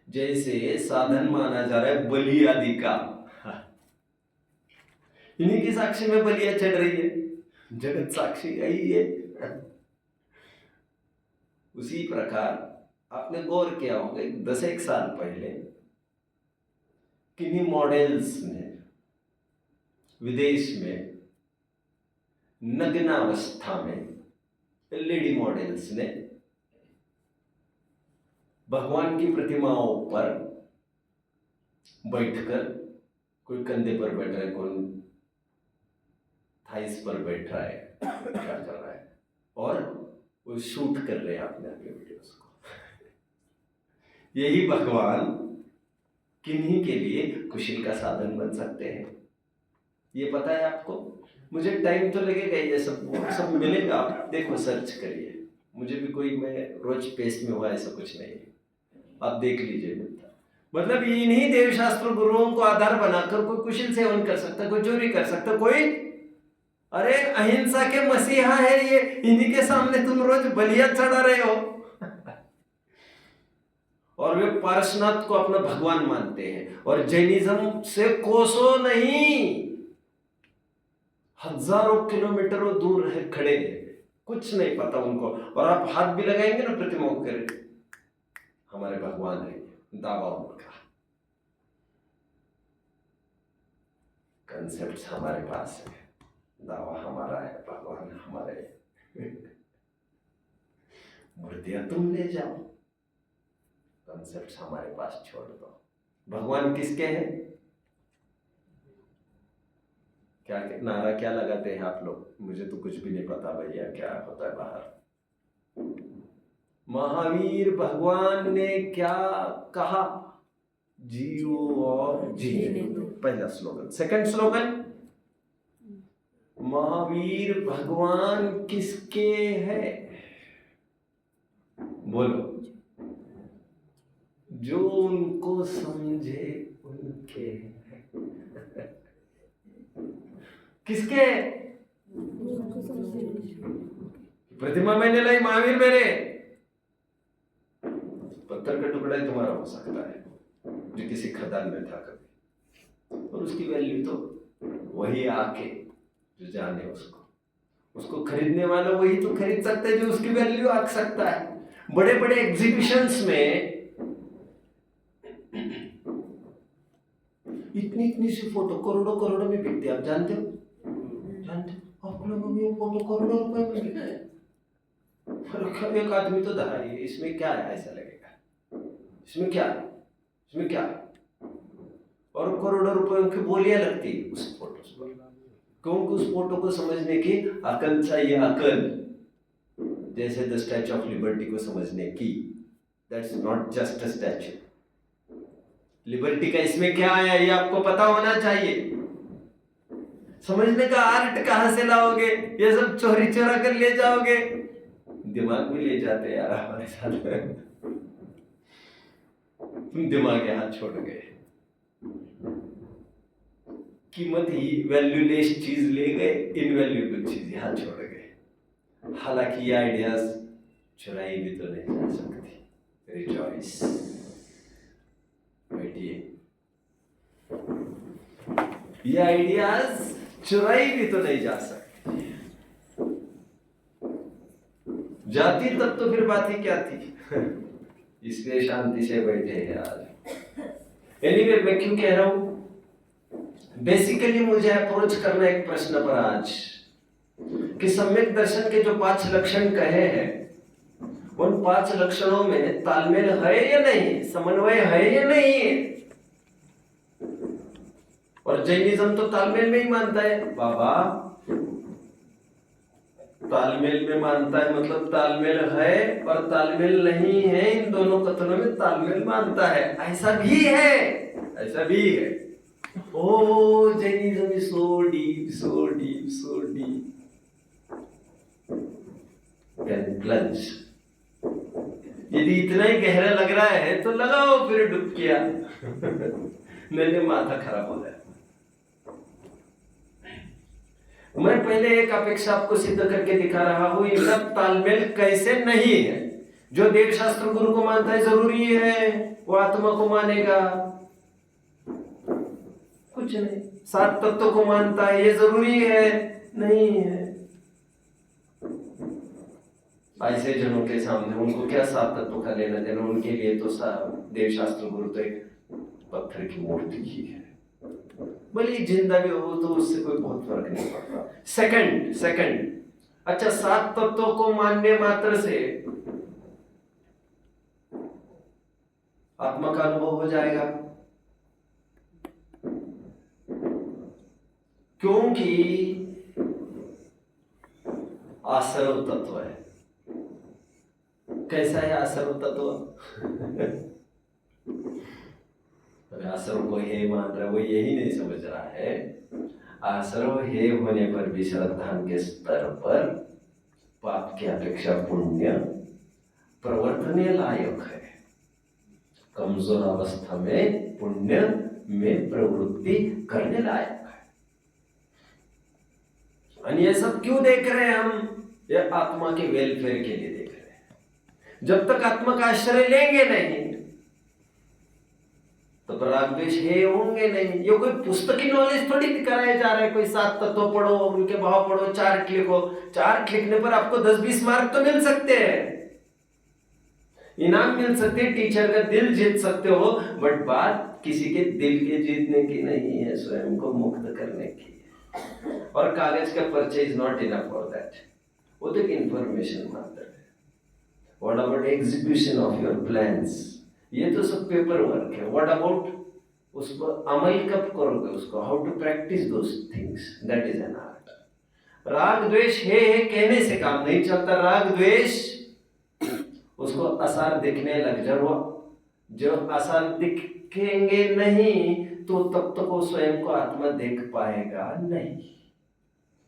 जैसे साधन माना जा रहा है बलि आदि का, इन्हीं की साक्षी में बलियां चढ़ रही है, जगत साक्षी यही है। उसी प्रकार आपने गौर किया होगा 10 साल पहले किन्हीं मॉडल्स ने विदेश में नग्नावस्था में, लेडी मॉडल्स ने भगवान की प्रतिमाओं पर बैठकर, कोई कंधे पर बैठ रहा है, कोई थाइस पर बैठ रहा है, क्या कर रहा है, और वो शूट कर रहे हैं अपने अपने वीडियोस को। यही भगवान किन्हीं के लिए खुशी का साधन बन सकते हैं, ये पता है आपको। मुझे टाइम तो लगेगा, ये सब मिलेगा, आप देखो, सर्च करिए। मुझे भी कोई, मैं रोज पेश में हुआ ऐसा कुछ नहीं है, आप देख लीजिए मिलता। मतलब इन्हीं देवशास्त्र गुरुओं को आधार बनाकर कोई कुशल सेवन कर सकता, कोई चोरी कर सकता, कोई, अरे अहिंसा के मसीहा है ये, इन्हीं के सामने तुम रोज बलिया चढ़ा रहे हो। और वे पारसनाथ को अपना भगवान मानते हैं, और जैनिज्म से कोसों नहीं, हजारों किलोमीटरों दूर है, खड़े हैं, कुछ नहीं पता उनको। और आप हाथ भी लगाएंगे ना प्रतिमाओं के, हमारे भगवान है, दावा उनका। कंसेप्ट हमारे पास है, दावा हमारा है, भगवान हमारे। मूर्तियां तुम ले जाओ, कंसेप्ट हमारे पास छोड़ दो। भगवान किसके हैं? क्या नारा क्या लगाते हैं आप लोग? मुझे तो कुछ भी नहीं पता भैया, क्या होता है बाहर। महावीर भगवान ने क्या कहा? जियो और जीने दो, पहला स्लोगन। सेकंड स्लोगन, महावीर भगवान किसके है? बोलो, जो उनको समझे उनके हैं। किसके? प्रतिमा मैंने लाई, महावीर मेरे, पत्थर का टुकड़ा ही तुम्हारा हो सकता है जो किसी खदान में था कभी, और उसकी वैल्यू तो वही आके जो जाने उसको खरीदने वाला वही तो खरीद सकता है जो उसकी वैल्यू आंक सकता है। बड़े बड़े एग्जीबिशंस में इतनी इतनी सी फोटो करोड़ों करोड़ों में बिकती है, आप जानते हो? जानते हो? आप लोगों में ये फोटो करोड़ों रुपए में बिकते हैं। एक आदमी तो धारी है, इसमें क्या है ऐसा लगेगा, इसमें क्या है, इसमें क्या है, और करोड़ों रुपयों की बोलियां लगती है उस फोटो पर, क्योंकि उस फोटो को समझने की अकल चाहिए, अकल, जैसे द स्टैच्यू ऑफ लिबर्टी को समझने की। That's not just a statue. Liberty का इसमें क्या आया ये आपको पता होना चाहिए। समझने का आर्ट कहां से लाओगे? ये सब चोरी चोरा कर ले जाओगे? दिमाग भी ले जाते यार हमारे साथ। तुम दिमाग यहाँ छोड़ गए, कीमत ही वैल्यूलेस चीज ले गए, इनवैल्यूएबल चीज यहाँ छोड़ गए। हालांकि ये आइडियाज चुराई भी तो नहीं जा सकती। रिजॉइस, बैठिए। ये आइडियाज चुराई भी तो नहीं जा सकती। जाती तब तो फिर बात ही क्या थी। इसलिए शांति से बैठे हैं आज। एनीवे, मैं क्यों कह रहा हूं? बेसिकली मुझे अप्रोच करना एक प्रश्न पर आज कि सम्यक दर्शन के जो 5 लक्षण कहे हैं, उन 5 लक्षणों में तालमेल है या नहीं, समन्वय है या नहीं है। और जैनिज्म तो तालमेल में ही मानता है बाबा, तालमेल में मानता है मतलब तालमेल है और तालमेल नहीं है, इन दोनों कथनों में तालमेल मानता है। ऐसा भी है, ऐसा भी है। Oh Jainism is so deep, so deep, so deep. Can plunge. यदि इतना ही गहरा लग रहा है तो लगाओ फिर डुबकिया। नहीं माथा खराब हो जाए। मैं पहले एक अपेक्षा आपको सिद्ध करके दिखा रहा हूं, इनका तालमेल कैसे नहीं है। जो देव शास्त्र गुरु को मानता है जरूरी है वो आत्मा को मानेगा, कुछ नहीं। 7 तत्वों को मानता है ये जरूरी है, नहीं है। ऐसे जनों के सामने उनको क्या 7 तत्वों का लेना देना? उनके लिए तो देव शास्त्र गुरु तो एक पत्थर की मूर्ति ही है। भले जिंदा भी हो तो उससे कोई बहुत फर्क नहीं पड़ता। सेकंड, अच्छा 7 तत्वों को मानने मात्र से आत्मा का अनुभव हो जाएगा, क्योंकि आसर्व तत्व है। कैसा है आसर्व तत्व? आसर्व को हे मान रहा है, वो यही नहीं समझ रहा है। आसर्व हे होने पर भी श्रद्धान के स्तर पर पाप की अपेक्षा पुण्य प्रवर्तनीय लायक है। कमजोर अवस्था में पुण्य में प्रवृत्ति करने लायक है। और ये सब क्यों देख रहे हैं हम? ये आत्मा के वेलफेयर के लिए देख रहे हैं। जब तक आत्मा का आश्रय लेंगे नहीं तो राग द्वेष हे होंगे नहीं। ये कोई पुस्तकी नॉलेज थोड़ी कराया जा रहा है। कोई 7 तत्व पढ़ो, उनके भाव पढ़ो, चार्ट लिखो। चार्ट लिखने पर आपको 10-20 मार्क तो मिल सकते हैं, इनाम मिल सकते हैं, टीचर का दिल जीत सकते हो, बट बात किसी के दिल के जीतने की नहीं है, स्वयं को मुक्त करने की। और कागज का पर्चा is not enough for that. वो तो एक इंफॉर्मेशन मात्र है। What about execution of your plans? ये तो सब पेपर वर्क है। व्हाट अबाउट उसको अमल कब करोगे, उसको how to practice those things, that is an art. राग द्वेष है कहने से काम नहीं चलता। राग द्वेष उसको आसार दिखने लग जाओ। जब आसार दिखेंगे नहीं तो तब तक वो स्वयं को आत्मा देख पाएगा नहीं,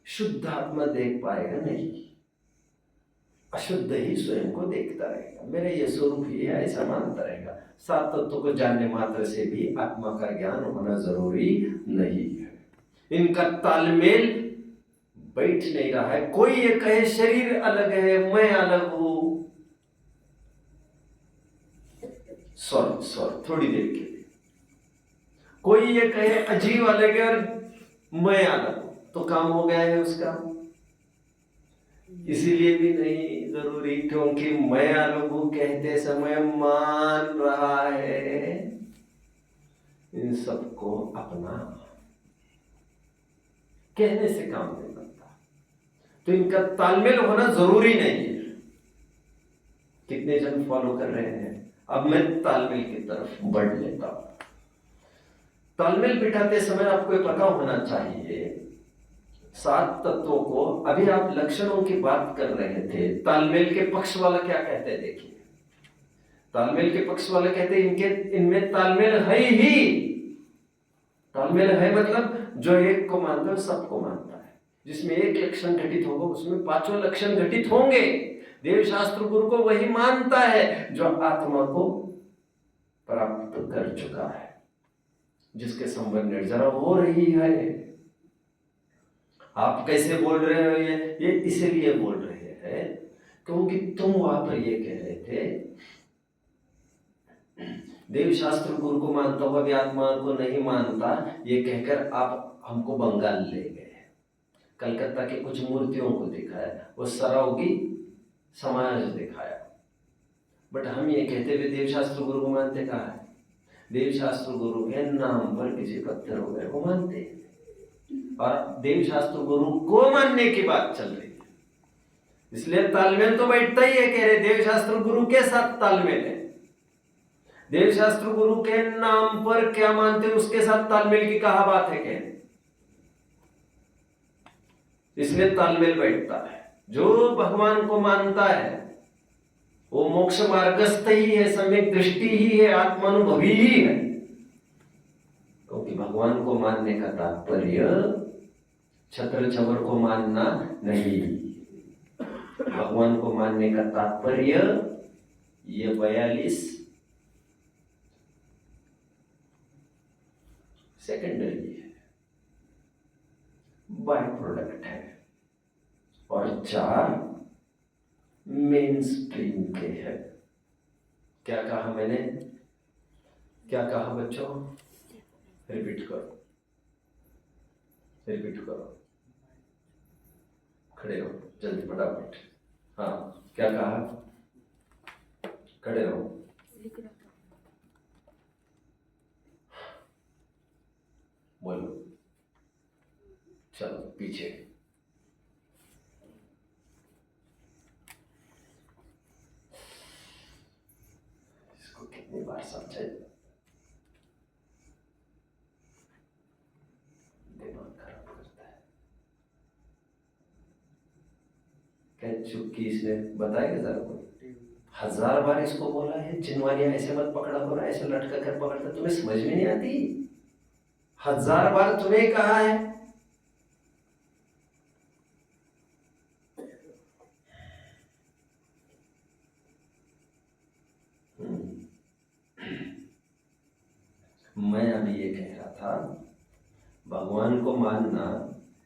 शुद्ध आत्मा देख पाएगा नहीं, अशुद्ध ही स्वयं को देखता रहेगा। मेरा ये स्वरूप ही है ऐसा मानता रहेगा। 7 तत्वों को जानने मात्र से भी आत्मा का ज्ञान होना जरूरी नहीं है। इनका तालमेल बैठ नहीं रहा है। कोई ये कहे शरीर अलग है, मैं अलग हूं। सॉरी थोड़ी देर के लिए कोई ये कहे अजीब अलग है और मैं अलग हूं, तो काम हो गया है उसका। इसीलिए भी नहीं जरूरी, क्योंकि मैं अलग हूं कहते समय मान रहा है इन सबको अपना। कहने से काम नहीं बनता, तो इनका तालमेल होना जरूरी नहीं है। कितने जन फॉलो कर रहे हैं? अब मैं तालमेल की तरफ बढ़ लेता हूं। तालमेल बिठाते समय आपको ये पता होना चाहिए 7 तत्वों को। अभी आप लक्षणों की बात कर रहे थे। तालमेल के पक्ष वाला क्या कहते हैं देखिए। तालमेल के पक्ष वाले कहते हैं इनमें तालमेल है ही। तालमेल है मतलब जो एक को मानता है सबको मानता है। जिसमें एक लक्षण घटित होगा उसमें पांचों लक्षण घटित होंगे। देव शास्त्र गुरु को वही मानता है जो आत्मा को प्राप्त कर चुका है, जिसके संबंध निर्जरा हो रही है। आप कैसे बोल रहे हो? ये इसलिए बोल रहे हैं क्योंकि तुम वहां पर ये कह रहे थे देव शास्त्र गुरु को मानता हुआ भी आत्मा को नहीं मानता, ये कहकर आप हमको बंगाल ले गए, कलकत्ता के कुछ मूर्तियों को दिखाया, वो सराव की समाज दिखाया। बट हम ये कहते हुए देव शास्त्र गुरु को मानते कहाँ है? देव शास्त्र गुरु के नाम पर किसी पत्थर वगैरह को मानते हैं, और देव शास्त्र गुरु को मानने की बात चल रही है। इसलिए तालमेल तो बैठता ही है, कह रहे देव शास्त्र गुरु के साथ तालमेल है। देव शास्त्र गुरु के नाम पर क्या मानते हैं उसके साथ तालमेल की कहा बात है, कह इसलिए तालमेल बैठता है। जो भगवान को मानता है वो मोक्ष मार्गस्थ ही है, सम्यक दृष्टि ही है, आत्मानुभवी ही है। क्योंकि भगवान को मानने का तात्पर्य छत्र छबर को मानना नहीं। भगवान को मानने का तात्पर्य ये 42 सेकेंडरी है, बाय प्रोडक्ट है, और 4 मेन स्ट्रीम के है। क्या कहा मैंने? क्या कहा बच्चों? रिपीट करो, रिपीट करो, खड़े रहो जल्दी फटाफट। हाँ, क्या कहा? खड़े रहो। बोलो, चलो पीछे। इसको कितनी बार समझाए? दिमाग खराब करता है। क्या चुपकी इसने बताएगा जरा कोई? 1000 बार इसको बोला है चिनवारिया ऐसे मत पकड़ा करो, ऐसे लटका कर पकड़ता, तुम्हें समझ में नहीं आती? 1000 बार तुम्हें कहा है। मैं अभी ये कह रहा था, भगवान को मानना,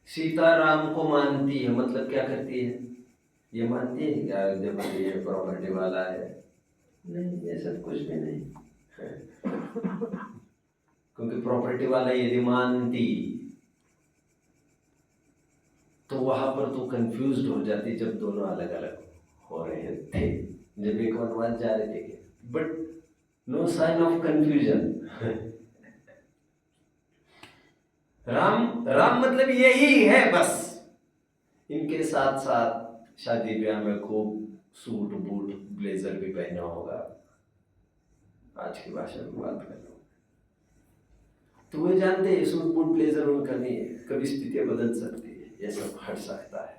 सीता राम को मानती है, मतलब क्या करती है? ये मानती है क्या देखो ये प्रॉपर्टी वाला है? नहीं, ये सब कुछ भी नहीं। क्योंकि प्रॉपर्टी वाला यदि मानती तो वहां पर तो कंफ्यूज्ड हो जाती, जब दोनों अलग अलग हो रहे थे, जब एक वनवास जा रहे थे। But no sign of confusion. Ram मतलब यही है बस। इनके साथ साथ शादी ब्याह में खूब सूट बूट ब्लेजर भी पहना होगा, आज की भाषा में बात कर लो। तो वे जानते हैं सूट बूट ब्लेजर उनका नहीं है, कभी स्थितियां बदल सकती है, ये सब हट सकता है।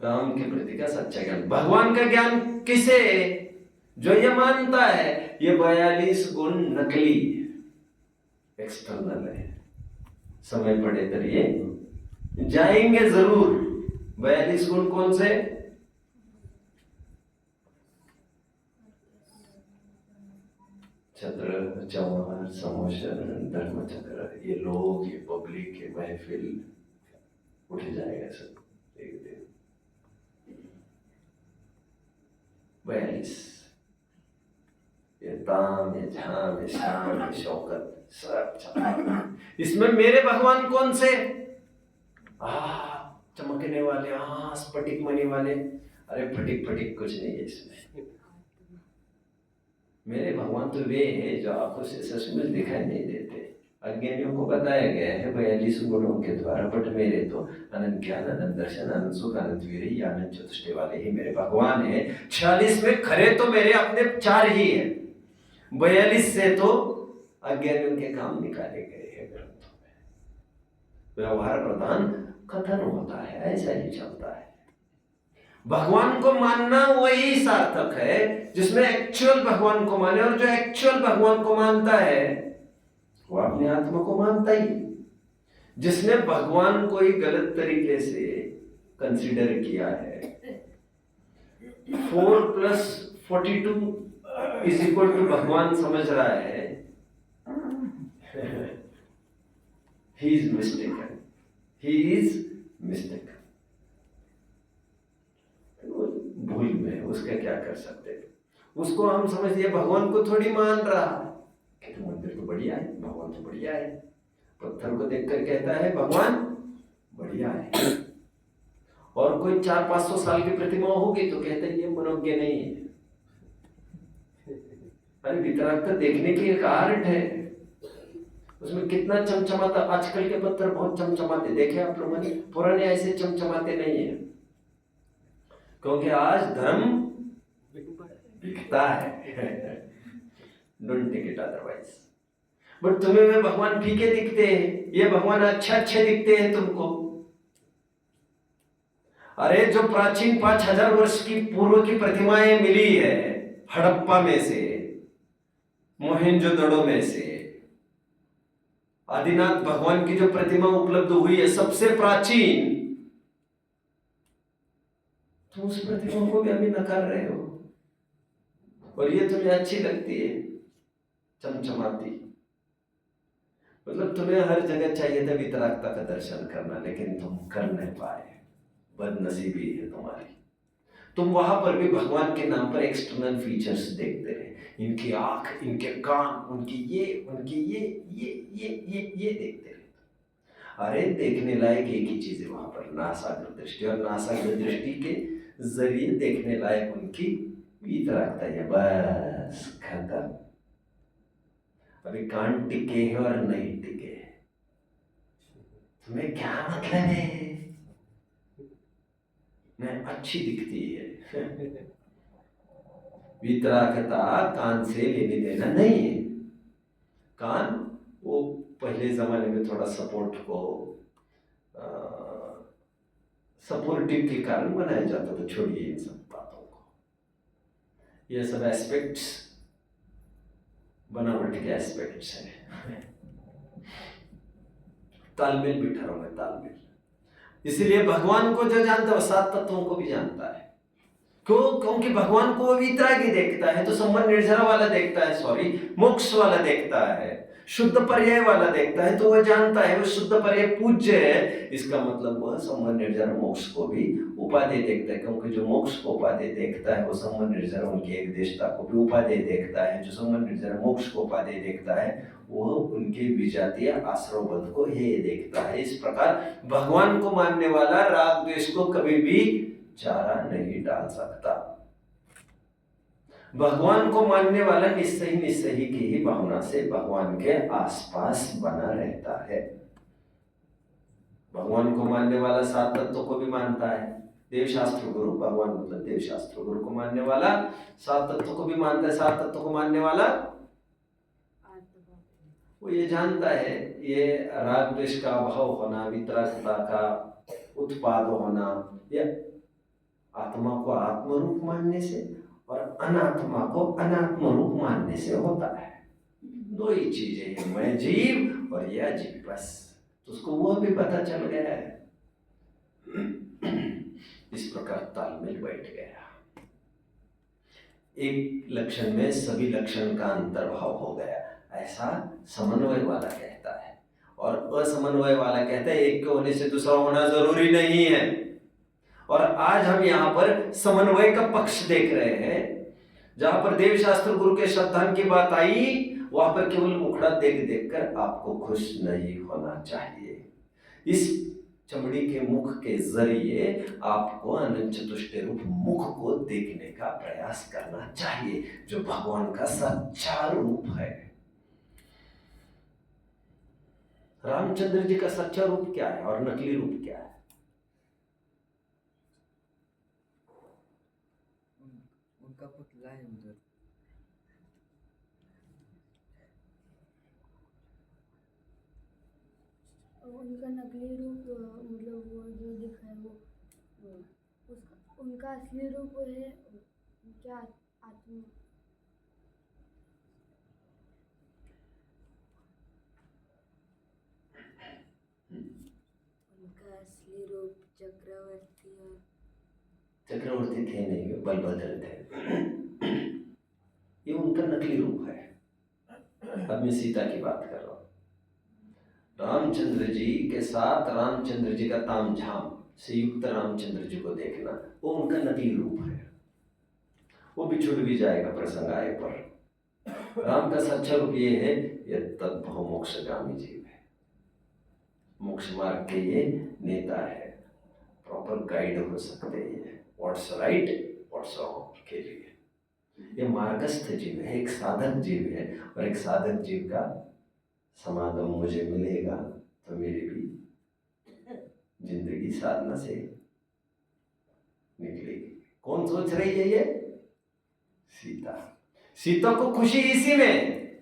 राम के प्रति का सच्चा ज्ञान, भगवान का ज्ञान किसे? जो ये मानता है ये 42 गुण नकली एक्सटर्नल है, समय पड़े तर ये जाएंगे जरूर। 42 गुण कौन से? छत्र चौहान समोशर धर्म चक्र, ये लोग, ये पब्लिक, ये महफिल उठ जाएगा सब एक दिन। 42 ये ताम, ये झाम, ये शान, ये शौकत सब चला। इसमें मेरे भगवान कौन से? चमकने वाले, स्फटिक मणि वाले। अरे फटिक फटिक कुछ नहीं है इसमें। मेरे भगवान तो वे हैं जो आंखों से सचमुच दिखाई नहीं देते। अज्ञानियों को बताया गया है 42 गुणों के द्वारा, बट मेरे तो अनंत ज्ञान, अनंत दर्शन, अनंत सुख, अनंत वीर, अनंत चतुष्टय वाले ही मेरे भगवान है। 46 में खरे तो मेरे अपने 4 ही है, 42 से तो अज्ञानियों के काम निकाले गए हैं ग्रंथों में। व्यवहार प्रधान कथन होता है, ऐसा ही चलता है। भगवान को मानना वही सार्थक है जिसमें एक्चुअल भगवान को माने, और जो एक्चुअल भगवान को मानता है वो अपने आत्मा को मानता ही। जिसने भगवान को ही गलत तरीके से कंसीडर किया है, 4+42 भगवान समझ रहा है, he is mistaken, he is mistaken। भूल में उसका क्या कर सकते। उसको हम समझिए भगवान को थोड़ी मान रहा है, तो मंदिर तो बढ़िया है, भगवान तो बढ़िया है। पत्थर को देखकर कहता है भगवान बढ़िया है। और कोई 400-500 साल की प्रतिमा होगी तो कहते हैं ये मनोज्ञ नहीं है। अरे वितरागता देखने की एक आर्ट है, उसमें कितना चमचमाता। आजकल के पत्थर बहुत चमचमाते देखे आप लोगों ने, पुराने ऐसे चमचमाते नहीं है, क्योंकि आज धर्म बिकता है। Don't take it otherwise. But तुम्हें वे भगवान फीके दिखते हैं, ये भगवान अच्छे दिखते हैं तुमको। अरे जो प्राचीन 5000 वर्ष की पूर्व की प्रतिमाएं मिली है हड़प्पा में से, मोहेंजोदड़ो में से, आदिनाथ भगवान की जो प्रतिमा उपलब्ध हुई है सबसे प्राचीन, तुम उस प्रतिमा को भी अभी नकार रहे हो और ये तुम्हें अच्छी लगती है चमचमाती। मतलब तुम्हें हर जगह चाहिए था वितरागता का दर्शन करना, लेकिन तुम कर नहीं पाए, बदनसीबी है तुम्हारी। तुम वहां पर भी भगवान के नाम पर एक्सटर्नल फीचर्स देखते रहे, इनकी आंख, इनके कान, उनकी ये देखते रहे। अरे देखने लायक एक ही चीज है वहां पर, नासाग्र दृष्टि, और नासाग्र दृष्टि के जरिए देखने लायक उनकी वितरागता है, बस खत्म। अभी कान टिके हैं और नहीं टिके, तुम्हें क्या मतलब है? नहीं, अच्छी दिखती है। वितरागता कान से लेने देना नहीं है। कान वो पहले जमाने में थोड़ा सपोर्ट को सपोर्टिव के कारण बनाया जाता था। छोड़िए इन सब बातों को, ये सब एस्पेक्ट्स बनावट के एस्पेक्ट्स हैं। तालमेल बिठा रहा है, तालमेल। इसीलिए भगवान को जो जानता है वो 7 तत्वों को भी जानता है। क्यों? क्योंकि भगवान को वो वितरागी देखता है तो संबंध निर्जरा वाला देखता है, सॉरी मोक्ष वाला देखता है, शुद्ध पर्याय वाला देखता है, तो वह जानता है वो शुद्ध पर्याय पूज्य है। इसका मतलब वह संबंध निर्जरा मोक्ष को भी उपाधि देखता है, क्योंकि जो मोक्ष को उपाधि देखता है वो संबंध निर्जरा उनकी एक देशता को भी उपाधि देखता है। जो संबंध निर्जरा मोक्ष को उपाधि देखता है वह उनके विजातीय आश्रवबद्ध को हे देखता है। इस प्रकार भगवान को मानने वाला राग द्वेष को कभी भी चारा नहीं डाल सकता। भगवान को मानने वाला निस्सही की ही भावना से भगवान के आसपास बना रहता है। भगवान को मानने वाला 7 तत्वों को भी मानता है। देवशास्त्र गुरु, भगवान मतलब देवशास्त्र गुरु को मानने वाला 7 तत्वों को भी मानता है। 7 तत्वों को मानने वाला वो ये जानता है ये राग द्वेष का अभाव होना, वितरागता का उत्पाद होना, या आत्मा को आत्मरूप मानने से और अनात्मा को अनात्म रूप मानने से होता है। 2 ही चीजें हैं, मैं जीव और यह अजीब, बस। तो उसको वो भी पता चल गया है। इस प्रकार तालमेल बैठ गया। एक लक्षण में सभी लक्षण का अंतर्भाव हो गया, ऐसा समन्वय वाला कहता है। और असमन्वय वाला कहता है एक के होने से दूसरा होना जरूरी नहीं है। और आज हम यहाँ पर समन्वय का पक्ष देख रहे हैं। जहां पर देवशास्त्र गुरु के श्रद्धान की बात आई, वहां पर केवल मुखड़ा देख कर आपको खुश नहीं होना चाहिए। इस चमड़ी के मुख के जरिए आपको अनंत चतुष्टय रूप मुख को देखने का प्रयास करना चाहिए, जो भगवान का सच्चा रूप है। रामचंद्र जी का सच्चा रूप क्या है और नकली रूप क्या है? उनका पुतला है उधर। उनका नकली रूप मतलब वो जो दिखा है वो उसका उनका असली रूप है क्या? आत्मा। चक्रवर्ती थे नहीं, वे बलभद्र थे। ये उनका नकली रूप है। अब मैं सीता की बात कर रहा हूँ। रामचंद्र जी के साथ रामचंद्र जी का तामझाम से युक्त रामचंद्र जी को देखना, वो उनका नकली रूप है। वो भी छूट भी जाएगा प्रसंग आए पर। राम का सच्चा रूप ये है, ये तद्भव मोक्षगामी जीव है, मोक्ष मार्ग के ये नेता है, प्रॉपर गाइड हो सकते हैं व्हाट्स राइट व्हाट्स रॉन्ग के लिए। ये मार्गस्थ जीव है, एक साधक जीव है, और एक साधक जीव का समागम मुझे मिलेगा तो मेरी भी जिंदगी साधना से निकलेगी। कौन सोच रही है ये? सीता। सीता को खुशी इसी में,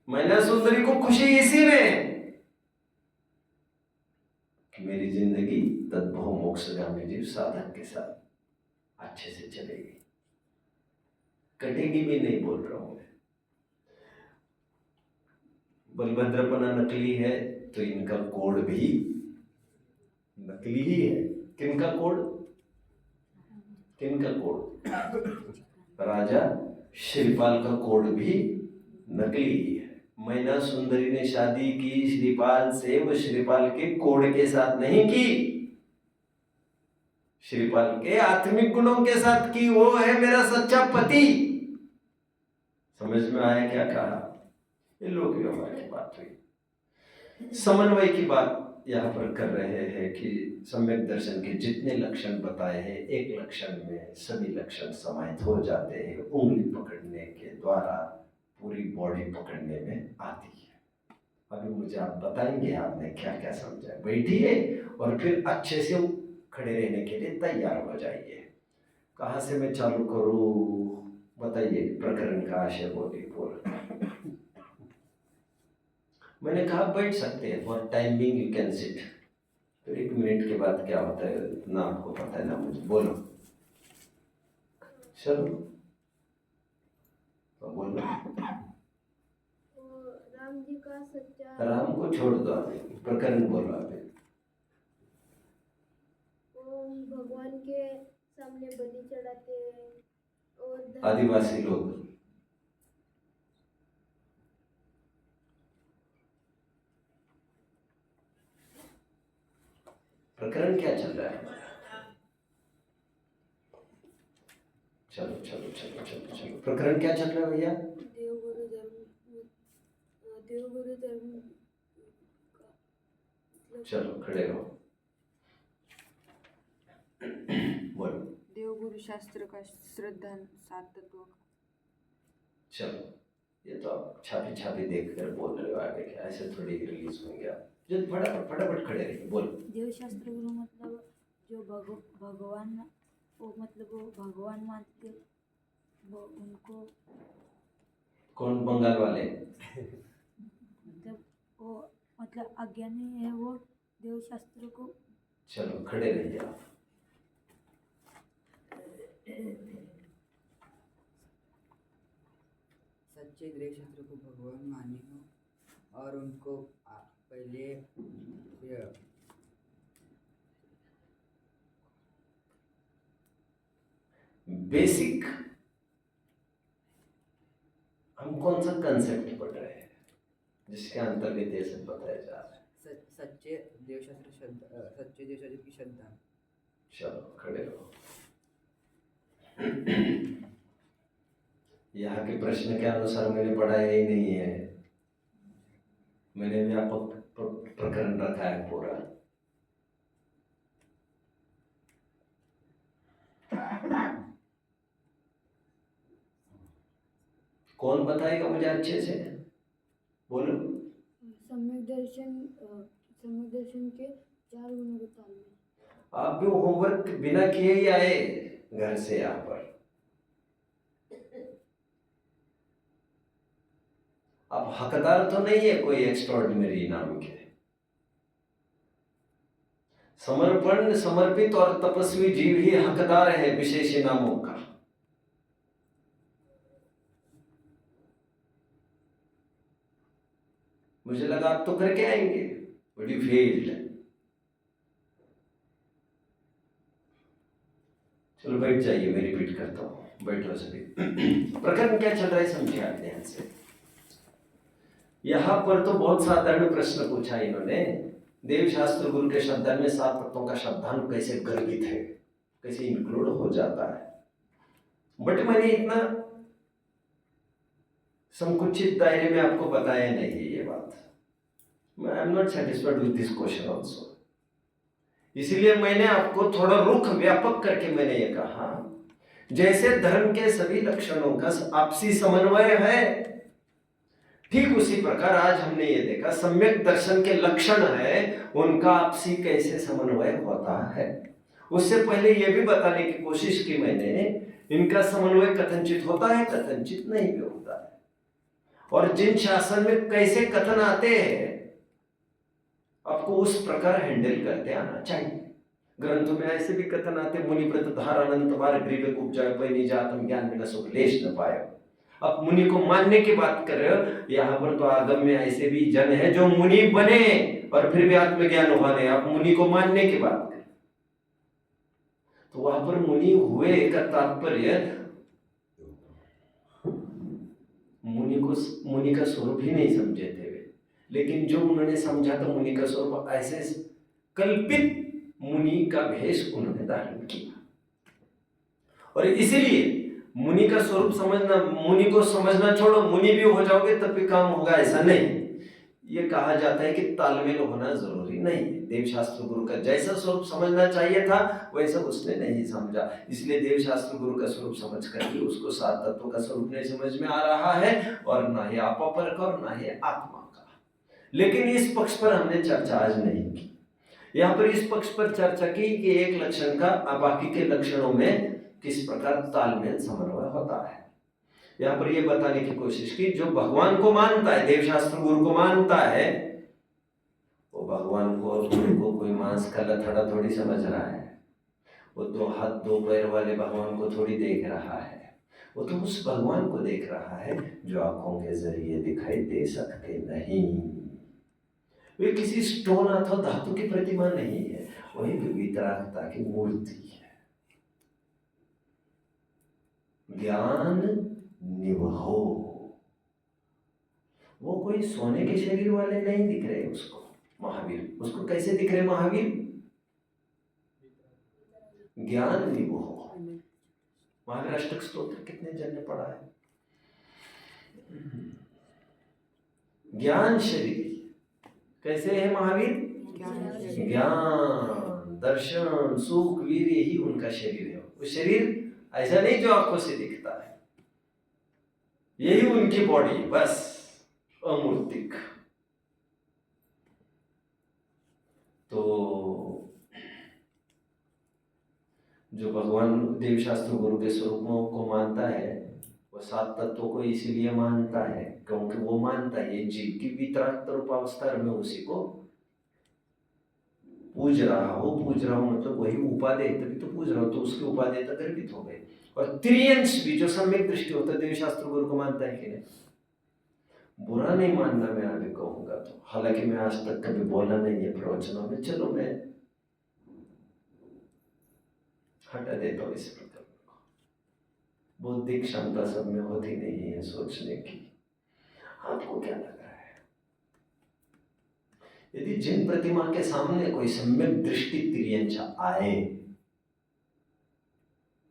मैना सुंदरी को खुशी इसी में कि मेरी जिंदगी तद्भव मोक्षगामी जीव साधक के साथ अच्छे से चलेगी, कटेगी भी नहीं, बोल रहा हूं मैं। बलभद्रपना नकली है तो इनका कोड भी नकली ही है। किनका कोड? किनका कोड? राजा श्रीपाल का कोड भी नकली ही है। मैना सुंदरी ने शादी की श्रीपाल से, वो श्रीपाल के कोड के साथ नहीं की, श्रीपाल के आत्मिक गुणों के साथ की। वो है मेरा सच्चा पति। समझ में आया क्या कहा? ये लोक व्यवहार की बात हुई। समन्वय की बात यहाँ पर कर रहे हैं कि सम्यक दर्शन के जितने लक्षण बताए हैं, एक लक्षण में सभी लक्षण समाहित हो जाते हैं। उंगली पकड़ने के द्वारा पूरी बॉडी पकड़ने में आती है। अभी मुझे आप बताएंगे आपने क्या क्या समझा। बैठिए और फिर अच्छे से खड़े रहने के लिए तैयार हो जाइए। कहाँ से मैं चालू करूँ बताइए? प्रकरण का आशय बोलिए। मैंने कहा बैठ सकते हैं, for time being you can sit. तो 1 मिनट के बाद क्या होता है ना आपको पता है ना मुझे। बोलो, चलो तो बोलो। राम जी का सच्चा, राम को छोड़ दो, आप प्रकरण बोलो। आप भगवान के सामने बलि चढ़ाते हैं और आदिवासी लोग प्रकरण क्या चल रहा है? चलो चलो चलो चलो चलो, प्रकरण क्या चल रहा है भैया? देवगुरु धर्म। चलो खड़े रहो, बोलो। देवगुरु शास्त्र का श्रद्धा 7 तत्वों का। चलो, ये तो आप छापी छापी देख कर बोल रहे हो, आगे क्या ऐसे थोड़ी रिलीज होंगे आप। जल्दी फटाफट फटाफट खड़े रहिए, बोलो। देवशास्त्र गुरु मतलब जो भगवान, वो मतलब वो भगवान मानते, वो उनको कौन? बंगाल वाले? मतलब वो मतलब अज्ञानी है वो देवशास्त्र को। चलो खड़े रहिए आप। सच्चे देवशास्त्र को भगवान माने हो और उनको पहले बेसिक हम कौन सा कंसेप्ट पढ़ रहे हैं जिसके अंतर्गत ये सब बताया जा रहा है? सच्चे देवशास्त्र की श्रद्धा। चलो खड़े रहो। यहाँ के प्रश्न के अनुसार मैंने पढ़ाया ही नहीं है, मैंने व्यापक प्रकरण रखा है पूरा। कौन बताएगा मुझे अच्छे से? बोलो। सम्यक दर्शन के 4 गुण बताइए। आप भी होमवर्क बिना किए ही आए घर से यहाँ पर। आप हकदार तो नहीं है कोई एक्स्ट्राऑर्डिनरी इनाम के। समर्पण, समर्पित और तपस्वी जीव ही हकदार है विशेष इनामों का। मुझे लगा आप तो करके आएंगे, बट यू फेल्ड। चलो बैठ जाइए, मैं रिपीट करता हूँ, बैठो सभी। प्रकरण क्या चल रहा है समझिए आप ध्यान से। यहाँ पर तो बहुत साधारण प्रश्न पूछा इन्होंने, देव शास्त्र गुरु के शब्दान में 7 तत्वों का शब्दांत कैसे गर्भित है, कैसे इंक्लूड हो जाता है। बट मैंने इतना संकुचित दायरे में आपको बताया नहीं है ये बात। आई am not satisfied with this question also, इसीलिए मैंने आपको थोड़ा रुख व्यापक करके मैंने ये कहा, जैसे धर्म के सभी लक्षणों का आपसी समन्वय है, ठीक उसी प्रकार आज हमने ये देखा सम्यक दर्शन के लक्षण है, उनका आपसी कैसे समन्वय होता है। उससे पहले ये भी बताने की कोशिश की मैंने, इनका समन्वय कथनचित होता है, कथनचित नहीं भी होता है। और जिन शासन में कैसे कथन आते हैं आपको उस प्रकार हैंडल करते आना चाहिए। ग्रंथों में ऐसे भी कथन आते, मुनिव्रत धार अनंत बार ग्रीव उपजाय पैनी जातम ज्ञान बिना सुख लेश न पाए। अब मुनि को मानने की बात कर रहे हो, यहाँ पर तो आगम में ऐसे भी जन है जो मुनि बने और फिर भी आत्मज्ञान हुआ नहीं। आप मुनि को मानने की बात करें तो वहां पर मुनि हुए का तात्पर्य मुनि का स्वरूप ही नहीं समझे थे वे, लेकिन जो उन्होंने समझा तो मुनि का स्वरूप ऐसे कल्पित मुनि का भेष उन्होंने धारण किया। और इसीलिए मुनि का स्वरूप समझना, मुनि को समझना छोड़ो, मुनि भी हो जाओगे तब भी काम होगा ऐसा नहीं। ये कहा जाता है कि तालमेल होना जरूरी नहीं है। देवशास्त्र गुरु का जैसा स्वरूप समझना चाहिए था वैसा उसने नहीं समझा, इसलिए देवशास्त्र गुरु का स्वरूप समझ करके उसको 7 तत्वों का स्वरूप नहीं समझ में आ रहा है, और ना ही आपापर का और ना ही आत्मा का। लेकिन इस पक्ष पर हमने चर्चा आज नहीं की। यहाँ पर इस पक्ष पर चर्चा की कि एक लक्षण का बाकी के लक्षणों में किस प्रकार तालमेल समन्वय होता है। यहाँ पर यह बताने की कोशिश की, जो भगवान को मानता है, देवशास्त्र गुरु को मानता है, वो भगवान को और गुरु को कोई मांस का लथड़ा थोड़ी समझ रहा है। वो 2 हाथ 2 पैर वाले भगवान को थोड़ी देख रहा है, वो तो उस भगवान को देख रहा है जो आंखों के जरिए दिखाई दे सकते नहीं। वे किसी स्टोन अथवा धातु की प्रतिमा नहीं है, वही वितरागता की मूर्ति है। ज्ञान निवहो, वो कोई सोने के शरीर वाले नहीं दिख रहे उसको। महावीर उसको कैसे दिख रहे महावीर? ज्ञान निवहो। महावीर अष्टक स्तोत्र कितने जन ने पढ़ा है? ज्ञान शरीर कैसे है महावीर? ज्ञान दर्शन सुख वीर, यही उनका शरीर है। वो शरीर ऐसा नहीं जो आंखों से दिखता है, यही उनकी बॉडी, बस अमूर्तिक। तो जो भगवान देवशास्त्र गुरु के स्वरूपों को मानता है वो 7 तत्वों को इसीलिए मानता है क्योंकि वो मानता है जीव की वितराग रूपावस्था में उसी को पूज रहा हो मतलब वही उपादेय, तभी तो पूज रहा हो, तो उसकी उपादेयता गर्भित हो गई। और त्रियंश भी जो सम्यक दृष्टि होता है देवशास्त्र गुरु को मानता है कि नहीं? बुरा नहीं मानना मैं आगे कहूंगा तो, हालांकि मैं आज तक कभी बोला नहीं है प्रवचनों में, चलो मैं हटा देता हूँ इस प्रकार को। बौद्धिक क्षमता सब में होती नहीं है सोचने की। आपको क्या लग रहा है? यदि जिन प्रतिमा के सामने कोई सम्यक दृष्टि त्रियंश आए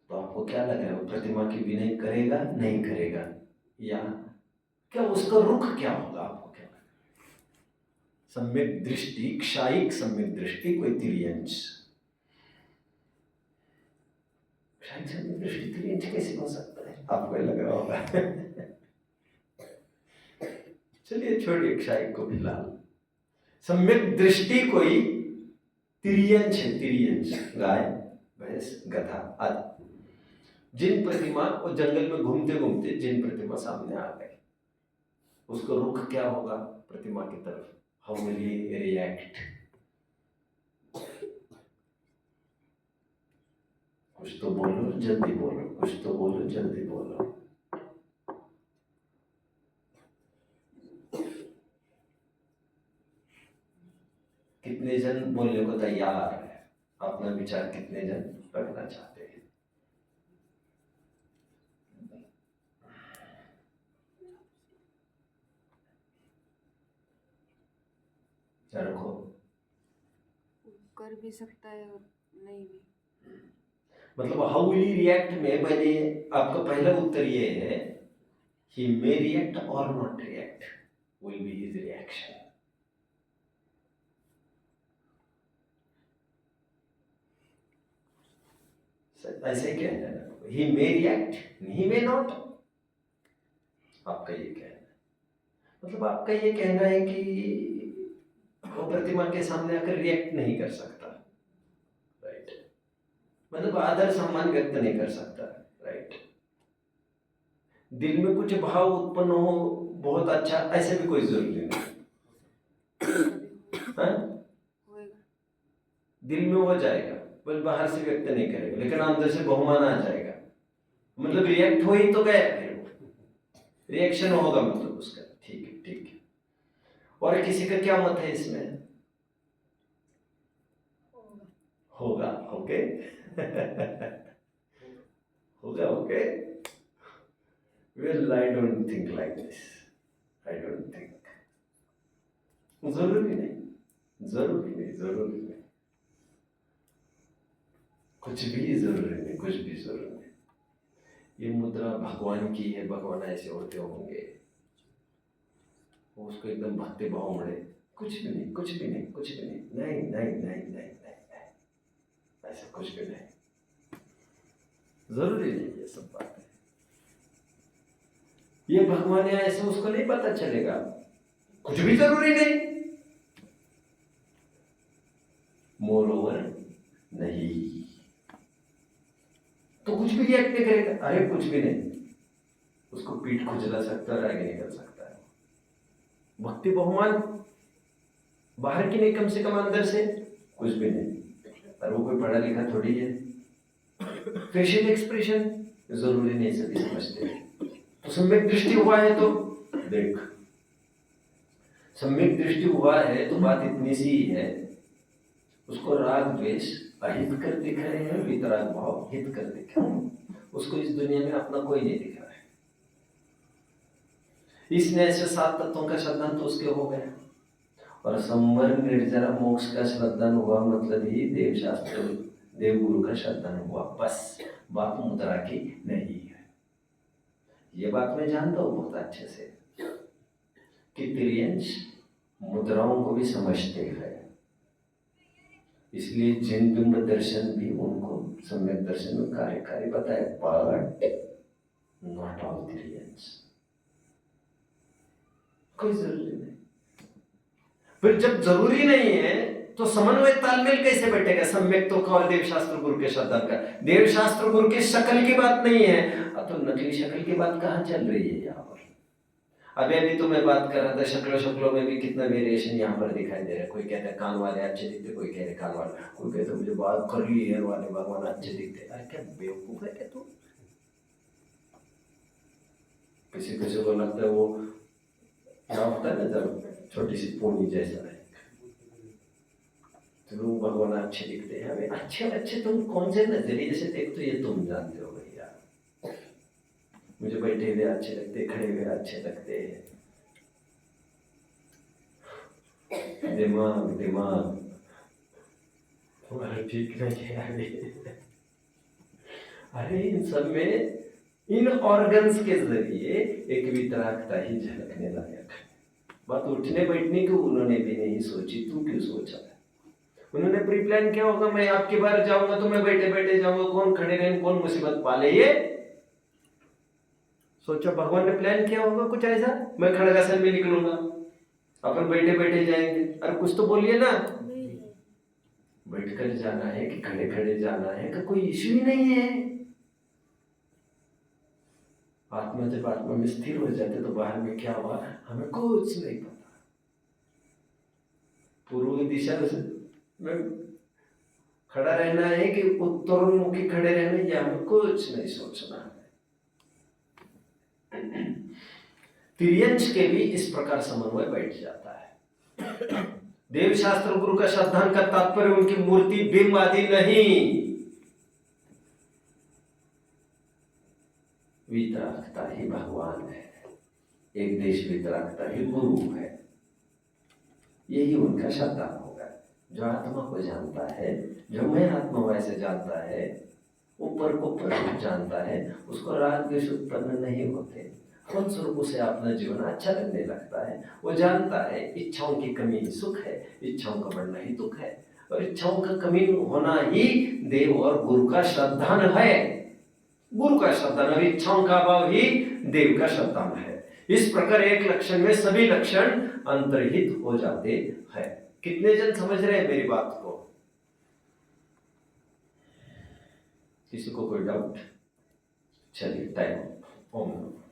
तो आपको क्या लग रहा है? वो प्रतिमा की विनय करेगा नहीं करेगा, या क्या उसका रुख क्या होगा? आपको क्या लग रहा है? सम्यक दृष्टि, क्षायिक सम्यक दृष्टि, कोई त्रियंश, क्षायिक सम्यक दृष्टि त्रियंश कैसे हो सकता है? आपको लग रहा होगा। चलिए छोड़िए क्षायिक को फिलहाल। सम्यक दृष्टि कोई त्रियंश है, त्रियंश, गाय भैंस गधा आदि। जिन प्रतिमा वो जंगल में घूमते घूमते जिन प्रतिमा सामने आ गए, उसको रुख क्या होगा? प्रतिमा की तरफ। How will he react? कुछ तो बोलो जल्दी बोलो, कुछ तो बोलो जल्दी बोलो। कितने जन बोलने को तैयार है? अपना विचार कितने जन रखना चाहते हैं? रखो। कर भी सकता है और नहीं भी। मतलब हाउ विल ही रिएक्ट में मैंने आपका पहला उत्तर ये है ही मे रिएक्ट और not react, will be his reaction. ऐसे क्या है, ही मे रिएक्ट ही मे नॉट, आपका ये कहना है। मतलब आपका ये कहना है कि वो प्रतिमा के सामने आकर रिएक्ट नहीं कर सकता, राइट। मतलब आदर सम्मान व्यक्त नहीं कर सकता, राइट। दिल में कुछ भाव उत्पन्न हो, बहुत अच्छा, ऐसे भी कोई जरूरी नहीं। हाँ? होएगा। दिल में हो जाएगा, बस बाहर से व्यक्त नहीं करेगा, लेकिन अंदर से बहुमान आ जाएगा। मतलब रिएक्ट हो ही तो गया, फिर रिएक्शन होगा मतलब उसका। ठीक है, ठीक है। और किसी का क्या मत है इसमें? होगा, ओके। होगा, okay. Well, I don't think like this, I don't think. जरूरी नहीं, जरूरी नहीं, जरूरी नहीं, कुछ भी जरूरी नहीं, कुछ भी जरूरी नहीं। ये मुद्रा भगवान की है, भगवान ऐसे होते होंगे, उसको एकदम भक्ति भाव मिले, कुछ भी नहीं, कुछ भी नहीं, कुछ भी नहीं, नहीं नहीं नहीं नहीं नहीं, ऐसा कुछ भी नहीं, जरूरी नहीं ये सब बातें। ये भगवान है ऐसे उसको नहीं पता चलेगा, कुछ भी जरूरी नहीं। मोर ओवर नहीं तो कुछ भी रिएक्ट नहीं करेगा, अरे कुछ भी नहीं, उसको पीठ खुजला सकता है, आगे निकल सकता है। भक्ति बहुमान बाहर की नहीं, कम से कम अंदर से कुछ भी नहीं। और वो कोई पढ़ा लिखा थोड़ी है। फेशियल एक्सप्रेशन जरूरी नहीं, सभी समझते हैं। तो सम्यक दृष्टि हुआ है तो देख, सम्यक दृष्टि हुआ है तो बात इतनी सी ही है, उसको राग द्वेष अहित कर दिख रहे हैं, वितराग भाव हित कर दिख रहे हैं। उसको इस दुनिया में अपना कोई नहीं दिख रहा है। इसने ऐसे 7 तत्वों का श्रद्धान तो उसके हो गया, और संवर निर्जरा मोक्ष का श्रद्धान हुआ, मतलब ही देव शास्त्र देव गुरु का श्रद्धान हुआ। बस बात मुद्रा की नहीं है। ये बात मैं जानता हूँ बहुत अच्छे से कि तिर्यंश मुद्राओं को भी समझते हैं, इसलिए जिन बिंब दर्शन भी उनको सम्यक दर्शन में कार्यकारी बताए, बट नॉट ऑल तिर्यंश। कोई जरूरी नहीं। फिर जब जरूरी नहीं है तो समन्वय तालमेल कैसे बैठेगा? सम्यक तो का देव शास्त्र गुरु के श्रद्धा का, देव शास्त्र गुरु के शक्ल की बात नहीं है, अब तो नकली शक्ल की बात कहाँ चल रही है यहाँ पर? अभी तो मैं बात कर रहा था, शक्लों में भी कितना वेरिएशन यहाँ पर दिखाई दे रहा है। कोई कहता है कान वाले अच्छे दिखते, कोई कह रहे कान वाले, कोई कहते मुझे बात कर ली हेयर वाले भगवान अच्छे दिखते। अरे क्या बेवकूफ है क्या तू? किसी किसी को लगता है वो क्या होता है ना, जब छोटी सी पोनी जैसा है तो लोग भगवान अच्छे दिखते हैं। अबे अच्छे अच्छे तुम कौन से नजरिए से देखते हो ये तुम जानते हो भैया। मुझे बैठे हुए अच्छे लगते, खड़े हुए अच्छे लगते हैं। दिमाग दिमाग तुम्हारा ठीक नहीं है अभी। अरे इन सब में इन ऑर्गन्स के जरिए एक वितरागता ही झलकने लायक है। बात उठने बैठने की उन्होंने भी नहीं सोची, तू क्यों सोचा है? उन्होंने प्री प्लान किया होगा, मैं आपकी बार जाऊंगा तो मैं बैठे बैठे जाऊंगा, कौन खड़े रहे, कौन मुसीबत पाले, ये सोचा भगवान ने प्लान किया होगा कुछ ऐसा। मैं खड़गासन में निकलूंगा, अपन बैठे बैठे जाएंगे। अरे कुछ तो बोलिए ना, बैठकर जाना है कि खड़े खड़े जाना है का कोई इश्यू ही नहीं है। आत्मा जब आत्मा में स्थिर हो जाते तो बाहर में क्या हुआ हमें कुछ नहीं पता। पूर्व दिशा में खड़ा रहना है कि उत्तरोन्मुखी खड़े रहना है, हमें कुछ नहीं सोचना है। तिर्यंश के भी इस प्रकार समन्वय बैठ जाता है। देव शास्त्र गुरु का श्रद्धान का तात्पर्य उनकी मूर्ति बिंब आदि नहीं, वितरागता ही भगवान है, एक देश वितरागता ही गुरु है। यही उनका श्रद्धा होगा। जो आत्मा को जानता है, जो मैं आत्मा से जानता है, ऊपर को परम जानता है, उसको राग द्वेष उत्पन्न नहीं होते। फलस्वरूप उसे अपना जीवन अच्छा लगने लगता है। वो जानता है इच्छाओं की कमी ही सुख है, इच्छाओं का बढ़ना ही दुख है, और इच्छाओं का कमी होना ही देव और गुरु का श्रद्धान है। गुरु का श्रद्धान और इच्छाओं का अभाव ही देव का श्रद्धान है। इस प्रकार एक लक्षण में सभी लक्षण अंतर्हित हो जाते हैं। कितने जन समझ रहे हैं मेरी बात को? किसी को कोई डाउट? चलिए टाइम। ओम नमः।